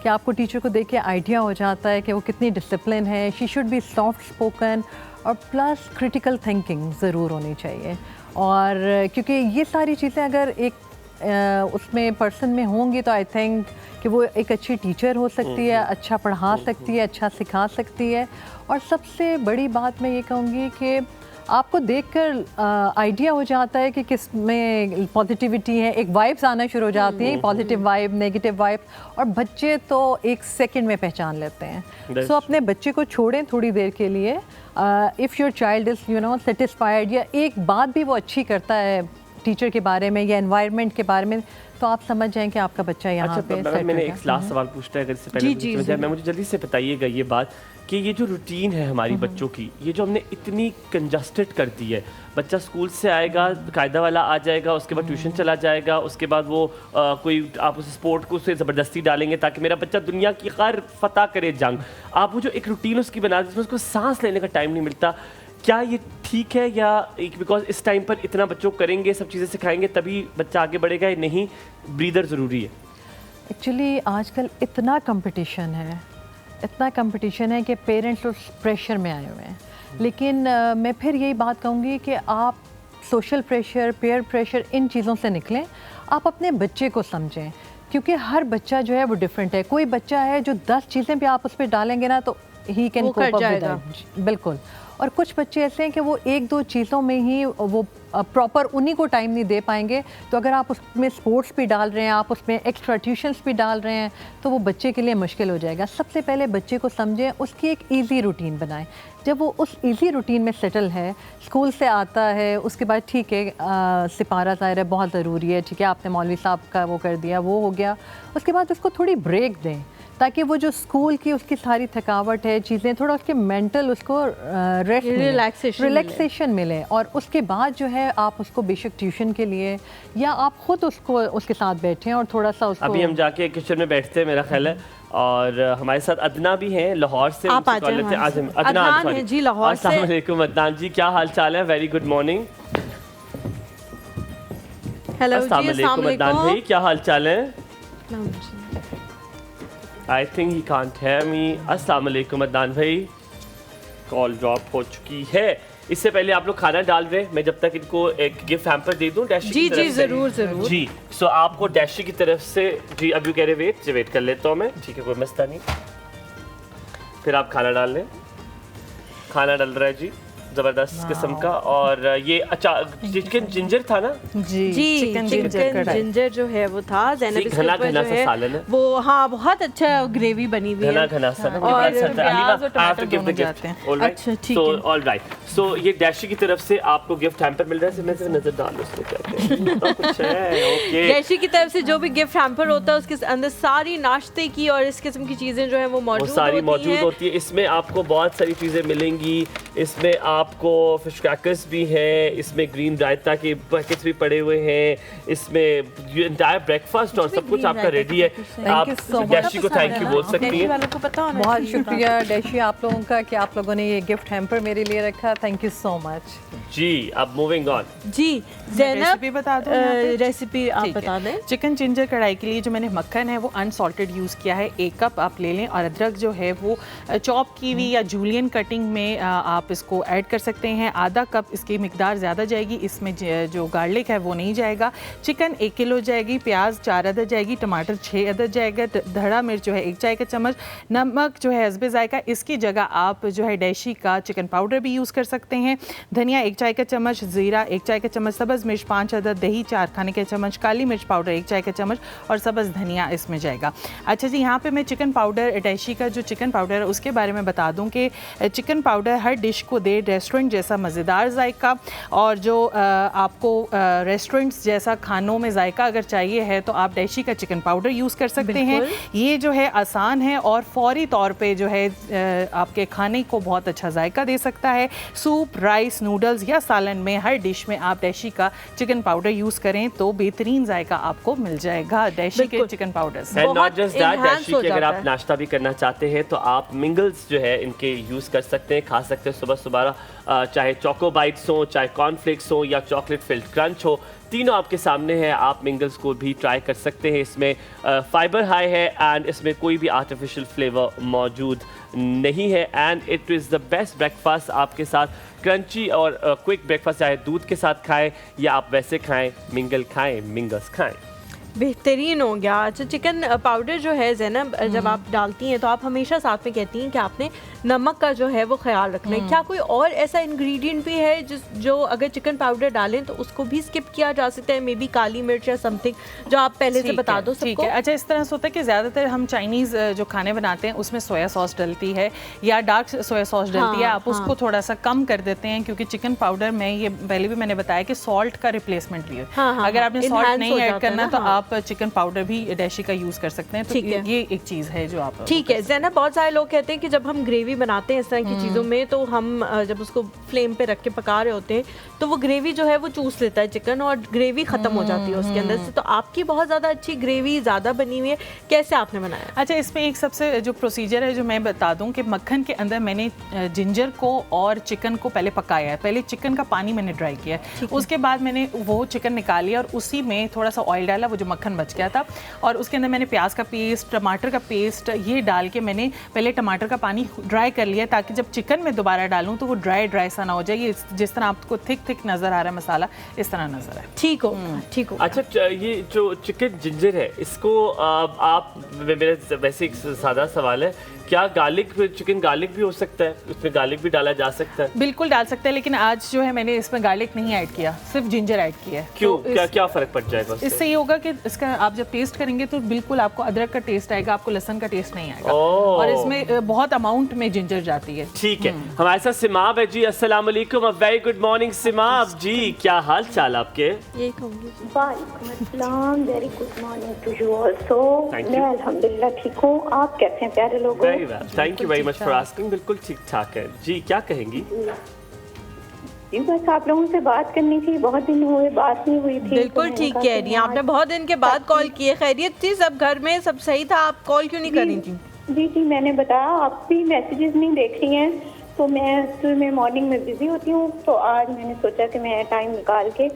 कि आपको टीचर को देख के आइडिया हो जाता है कि वो कितनी डिसिप्लिन है। She should be soft spoken और प्लस क्रिटिकल थिंकिंग ज़रूर होनी चाहिए। और क्योंकि ये सारी चीज़ें अगर एक उसमें पर्सन में होंगी तो आई थिंक कि वो एक अच्छी टीचर हो सकती है, अच्छा पढ़ा सकती है, अच्छा सिखा सकती है। और सबसे बड़ी बात मैं ये कहूँगी कि आपको देखकर आइडिया हो जाता है कि किस में पॉजिटिविटी है, एक वाइब्स आना शुरू हो जाती हैं, पॉजिटिव वाइब, नेगेटिव वाइब, और बच्चे तो एक सेकंड में पहचान लेते हैं। सो अपने बच्चे को छोड़ें थोड़ी देर के लिए। If your child is satisfied, या एक बात भी वो अच्छी करता है टीचर के बारे में या एनवायरनमेंट के बारे में, तो आप समझ जाएं कि आपका बच्चा यहाँ पे सेट मैंने एक लास्ट सवाल पूछता है, अगर इससे पहले मैं, मुझे जल्दी से बताइएगा ये बात कि ये जो रूटीन है हमारी बच्चों की, ये जो हमने इतनी कंजस्टेड कर दी है, बच्चा स्कूल से आएगा, कायदा वाला आ जाएगा, उसके बाद ट्यूशन चला जाएगा, उसके बाद वो कोई आप उस स्पोर्ट को उसे ज़बरदस्ती डालेंगे ताकि मेरा बच्चा दुनिया की हर फतह करे जंग। आप वो जो एक रूटीन उसकी बना दी जिसमें उसको सांस लेने का टाइम नहीं मिलता, क्या ये ठीक है? या एक बिकॉज इस टाइम पर इतना बच्चों को करेंगे, सब चीज़ें सिखाएंगे तभी बच्चा आगे बढ़ेगा, या नहीं ब्रीदर ज़रूरी है? एक्चुअली आजकल इतना कंपटीशन है कि पेरेंट्स उस प्रेशर में आए हुए हैं। लेकिन मैं फिर यही बात कहूँगी कि आप सोशल प्रेशर, पेयर प्रेशर, इन चीज़ों से निकलें। आप अपने बच्चे को समझें, क्योंकि हर बच्चा जो है वो डिफरेंट है। कोई बच्चा है जो 10 चीज़ें भी आप उस पर डालेंगे ना तो he can cope up with that, बिल्कुल। और कुछ बच्चे ऐसे हैं कि वो 1-2 चीज़ों में ही वो प्रॉपर उन्हीं को टाइम नहीं दे पाएंगे। तो अगर आप उसमें स्पोर्ट्स भी डाल रहे हैं, आप उसमें एक्स्ट्रा ट्यूशन्स भी डाल रहे हैं, तो वो बच्चे के लिए मुश्किल हो जाएगा। सबसे पहले बच्चे को समझें, उसकी एक ईजी रूटीन बनाएं। जब वो उस ईजी रूटीन में सेटल है, स्कूल से आता है, उसके बाद ठीक है सिपारा ज़ाहिर है बहुत ज़रूरी है, ठीक है आपने मौलवी साहब का वो कर दिया, वो हो गया। उसके बाद उसको थोड़ी ब्रेक दें, ताकि वो जो स्कूल की उसकी सारी थकावट है, चीज़ें, थोड़ा उसके मेंटल उसको रेस्ट रिलैक्सेशन मिले। और उसके बाद जो है आप उसको बेशक ट्यूशन के लिए या आप खुद उसको उसके साथ बैठें और थोड़ा सा उसको। अभी हम जाके किचन में बैठते हैं मेरा ख्याल है, और हमारे साथ अदना भी हैं लाहौर से। आप आ जाएं। आज अदनान है जी लाहौर से। अस्सलाम वालेकुम अदनान जी, क्या हाल चाल है? Very good morning. हेलो जी, अस्सलाम वालेकुम अदनान भाई, क्या हाल चाल है? I think he can't hear me. अस्सलाम वालेकुम अदनान भाई, कॉल ड्रॉप हो चुकी है। इससे पहले आप लोग खाना डाल रहे, मैं जब तक इनको एक गिफ्ट हैम्पर दे दूं डैशी जी की तरफ जी से। जरूर जरूर जी, सो आपको डैशी की तरफ से जी, अभी कह रहे वेट कर लेता हूँ मैं, ठीक है कोई मसला नहीं। फिर आप खाना डाल लें। खाना डल रहा है जी, ज़बरदस्त किस्म का। और ये अच्छा चिकन जिंजर था ना? जी चिकन जिंजर जो है वो था। ज़ैनब इसके घना ऊपर घना जो सा है सालन है वो, हाँ बहुत अच्छा ग्रेवी बनी हुई है। घना घना सा ना, और ये बड़ा अच्छा प्याज और I have to टमाटर give the दोनों gift. जाते हैं। All right. अच्छा, ठीक So, है। all right. So, ये डैशी की तरफ से आपको गिफ्ट हैम्पर मिल रहा है। मैं सिर्फ नजर डाल उसमें कहते हैं तो कुछ है। ओके, जैशी की तरफ से जो भी गिफ्ट हैम्पर होता है उसके अंदर सारी नाश्ते की और इस किस्म की चीज़ें जो है वो वो मौजूद सारी मौजूद हैं। होती है। इसमें आपको बहुत सारी चीज़ें मिलेंगी। इसमें आपको फिश क्रैकर्स भी हैं, इसमें ग्रीन रायता के पैकेट्स भी पड़े हुए हैं, इसमें एंटायर ब्रेकफास्ट और सब कुछ आपका रेडी है। आप you so much. डैशी को थैंक यू बोल सकती हैं। वालों को पता होना बहुत चाहिए। शुक्रिया डैशी आप लोगों का कि आप लोगों ने ये गिफ्ट हैम्पर मेरे लिए रखा। Thank you so much. जी, अब मूविंग ऑन। जी ज़ैनब रेसिपी बता दूं यहाँ पे? रेसिपी आप ठीक है। बता दें। चिकन जिंजर कढ़ाई के लिए जो मैंने मक्खन है वो अनसॉल्टेड यूज़ किया है, 1 कप आप ले लें। और अदरक जो है वो चॉप की हुई या जूलियन कटिंग में आप इसको ऐड कर सकते हैं। आधा कप इसकी मिकदार ज़्यादा जाएगी, इसमें जो गार्लिक है वो नहीं जाएगा। चिकन 1 किलो जाएगी, प्याज 4 अदद जाएगी, टमाटर 6 अदद जाएगा, धड़ा मिर्च जो है 1 चाय का चम्मच, नमक जो है हस्बे जायका। इसकी जगह आप जो है डैशी का चिकन पाउडर भी यूज़ कर सकते हैं। धनिया 1 चाय का चम्मच, ज़ीरा 1 चाय का चम्मच, सब्ज़ मिर्च 5 अदद, दही 4 खाने के चम्मच, काली मिर्च पाउडर 1 चाय का चम्मच और सब्ज़ धनिया इसमें जाएगा। अच्छा जी, यहाँ पे मैं चिकन पाउडर, डैशी का जो चिकन पाउडर है उसके बारे में बता दूँ कि चिकन पाउडर हर डिश को दे रेस्टोरेंट जैसा मज़ेदार जायका। और जो आपको रेस्टोरेंट्स जैसा खानों में जायका अगर चाहिए है तो आप डैशी का चिकन पाउडर यूज़ कर सकते हैं। ये जो है आसान है और फौरी तौर पे जो है आपके खाने को बहुत अच्छा जायका दे सकता है। सूप, राइस, नूडल्स या सालन में हर डिश में आप डैशी का चिकन पाउडर यूज़ करें तो बेहतरीन जायका आपको मिल जाएगा डैशी के चिकन पाउडर से। And not just that, enhance डैशी हो के अगर जाता आप है। नाश्ता भी करना चाहते हैं तो आप मिंगल्स जो है इनके यूज़ कर सकते हैं, खा सकते हैं सुबह सुबह। चाहे चोको बाइट्स हो, चाहे कॉर्नफ्लेक्स हो या चॉकलेट फिल्ड क्रंच हो, तीनों आपके सामने है। आप मिंगल्स को भी ट्राई कर सकते हैं। इसमें फाइबर हाई है एंड इसमें कोई भी आर्टिफिशियल फ्लेवर मौजूद नहीं है। And it is the best breakfast आपके साथ, क्रंची और क्विक ब्रेकफास्ट, चाहे दूध के साथ खाएं या आप वैसे खाएं, मिंगल खाएं, मिंगल्स खाएं। बेहतरीन हो गया। अच्छा, चिकन पाउडर जो है ज़ैनब जब आप डालती हैं तो आप हमेशा साथ में कहती हैं कि आपने नमक का जो है वो ख्याल रखना है। क्या कोई और ऐसा इंग्रेडिएंट भी है जो अगर चिकन पाउडर डालें तो उसको भी स्किप किया जा सकता है? मे बी काली मिर्च या समथिंग जो आप पहले से बता दो ठीक सबको। है। अच्छा, इस तरह से होता है कि ज़्यादातर हम चाइनीज़ जो खाने बनाते हैं उसमें सोया सॉस डलती है या डार्क सोया सॉस डलती है। आप उसको थोड़ा सा कम कर देते हैं क्योंकि चिकन पाउडर में ये पहले भी मैंने बताया कि सॉल्ट का रिप्लेसमेंट भी है। अगर आपने सॉल्ट नहीं ऐड करना तो आप चिकन पाउडर भी डैशी का यूज़ कर सकते हैं। तो ये एक चीज़ है जो आप ठीक है। ज़ैनब, बहुत सारे लोग कहते हैं कि जब हम ग्रेवी बनाते हैं इस तरह की चीज़ों में तो हम जब उसको फ्लेम पे रख के पका रहे होते हैं तो वो ग्रेवी जो है वो चूस लेता है चिकन और ग्रेवी ख़त्म हो जाती है उसके अंदर से। तो आपकी बहुत ज़्यादा अच्छी ग्रेवी ज़्यादा बनी हुई है, कैसे आपने बनाया? अच्छा, इसमें एक सबसे जो प्रोसीजर है जो मैं बता दूं कि मक्खन के अंदर मैंने जिंजर को और चिकन को पहले पकाया है। पहले चिकन का पानी मैंने ड्राई किया है, उसके बाद मैंने वो चिकन निकाली और उसी में थोड़ा सा ऑयल डाला, वो जो मक्खन बच गया था। और उसके अंदर मैंने प्याज का पेस्ट, टमाटर का पेस्ट ये डाल के मैंने पहले टमाटर का पानी ड्राई कर लिया, ताकि जब चिकन में दोबारा डालूं तो वो ड्राई सा ना हो जाए। ये जिस तरह आपको थिक नज़र आ रहा है मसाला, इस तरह नज़र है। ठीक हो, ठीक हो। अच्छा, ये जो चिकन जिंजर है, इसको आप, मेरा वैसे एक सादा सवाल है, क्या चिकन गार्लिक भी हो सकता है? उसमें गार्लिक भी डाला जा सकता है? बिल्कुल डाल सकते हैं, लेकिन आज जो है मैंने इसमें गार्लिक नहीं ऐड किया, सिर्फ जिंजर ऐड किया है। क्यों? तो क्या फर्क पड़ जाएगा उससे? इससे ये होगा कि इसका आप जब टेस्ट करेंगे तो बिल्कुल आपको अदरक का टेस्ट आएगा, आपको लहसुन का टेस्ट नहीं आएगा। और इसमें बहुत अमाउंट में जिंजर जाती है। ठीक है, हमारे साथ सिमाब है जी। अस्सलाम वालेकुम, very good morning Simab ji, क्या हाल चाल आपके? यही कहूँगी। वालेकुम अस्सलाम, very good morning to you also. Thank मैं you. अल्हम्दुलिल्लाह ठीक हूँ, आप कैसे हैं प्यारे लोगों? Very well, thank you very much for asking. बिल्कुल ठीक ठाक है जी, क्या कहेंगी? जी बस आप लोगों से बात करनी थी, बहुत दिन हुए बात नहीं हुई थी। बिल्कुल ठीक कह रही हैं आपने, बहुत दिन के बाद कॉल किए। खैरियत थी? सब घर में सब सही था? आप कॉल क्यों नहीं कर रही थी? जी मैंने बताया, आप भी मैसेजेस नहीं देख रही हैं, तो मैं मॉर्निंग में बिजी होती हूँ, तो आज मैंने सोचा कि मैं टाइम निकाल के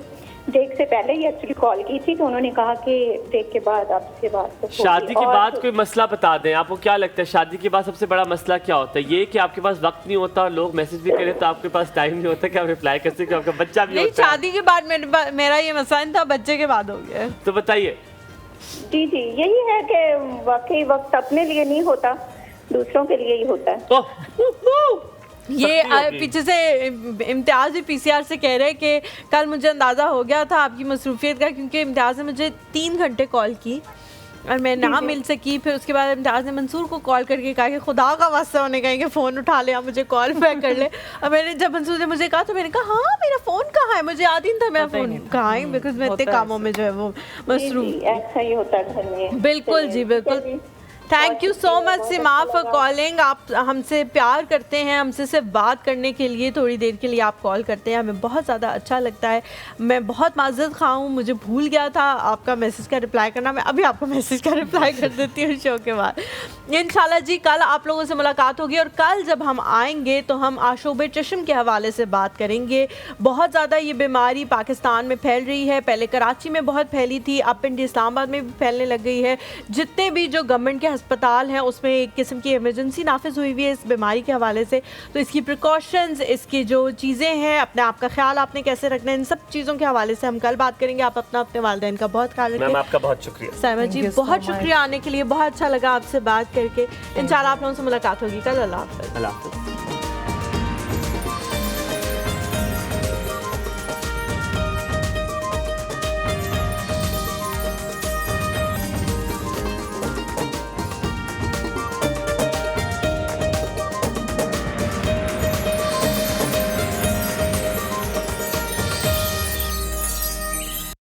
ब्रेक से पहले ही एक्चुअली कॉल की थी, तो उन्होंने कहा कि ब्रेक के बाद आपसे बात होगी। शादी के बाद कोई मसला बता दें, आपको क्या लगता है शादी के बाद सबसे बड़ा मसला क्या होता है? ये कि आपके पास वक्त नहीं होता और लोग मैसेज भी करें तो आपके पास टाइम नहीं होता कि आप रिप्लाई कर सकें, आपका बच्चा भी नहीं, होता है। शादी के बाद मेरा ये मसला नहीं था, बच्चे के बाद हो गया। तो बताइए। जी यही है कि वाकई वक्त अपने लिए नहीं होता, दूसरों के लिए ही होता है। ये पीछे से इम्तियाज़ भी पीसीआर से कह रहे हैं कि कल मुझे अंदाज़ा हो गया था आपकी मसरूफियत का, क्योंकि इम्तियाज़ ने मुझे 3 घंटे कॉल की और मैं ना मिल सकी। फिर उसके बाद इम्तियाज़ ने मंसूर को कॉल करके कहा कि खुदा का वास्ता होने कहेंगे फ़ोन उठा ले, मुझे कॉल बैक कर ले। और मैंने जब मंसूर ने मुझे कहा तो मैंने कहा हाँ मेरा फ़ोन कहाँ है, मुझे याद ही नहीं था मेरा फ़ोन कहाँ है, बिकॉज मैं इतने कामों में जो है वो मसरूफ। ऐसा ही होता है घर में। बिल्कुल जी बिल्कुल। Thank you so much Seema for calling. आप हमसे प्यार करते हैं, हमसे सिर्फ बात करने के लिए थोड़ी देर के लिए आप कॉल करते हैं, हमें बहुत ज़्यादा अच्छा लगता है। मैं बहुत माज़रत खा हूँ, मुझे भूल गया था आपका मैसेज का रिप्लाई करना। मैं अभी आपको मैसेज का रिप्लाई कर देती हूँ शो के बाद। इंशाल्लाह जी कल आप लोगों से मुलाकात होगी और कल जब हम आएंगे तो हम आशूब चश्म के हवाले से बात करेंगे। बहुत ज़्यादा ये बीमारी पाकिस्तान में फैल रही है, पहले कराची में बहुत फैली थी, अब पिंडी इस्लामाबाद में भी फैलने लग गई है। जितने भी जो गवर्नमेंट के अस्पताल हैं उसमें एक किस्म की इमरजेंसी नाफिज हुई हुई है इस बीमारी के हवाले से। तो इसकी प्रिकॉशंस, इसकी जो चीज़ें हैं, अपने आप का ख्याल आपने कैसे रखना है, इन सब चीज़ों के हवाले से हम कल बात करेंगे। आप अपना अपने वालिदैन का बहुत ख्याल रखें। मैम आपका बहुत शुक्रिया। साइमा जी बहुत शुक्रिया आने के लिए, बहुत अच्छा लगा आपसे बात करके। इंशाल्लाह आप लोगों से मुलाकात होगी कल। अल्लाह हाफ़िज़। अल्लाह हाफ़िज़।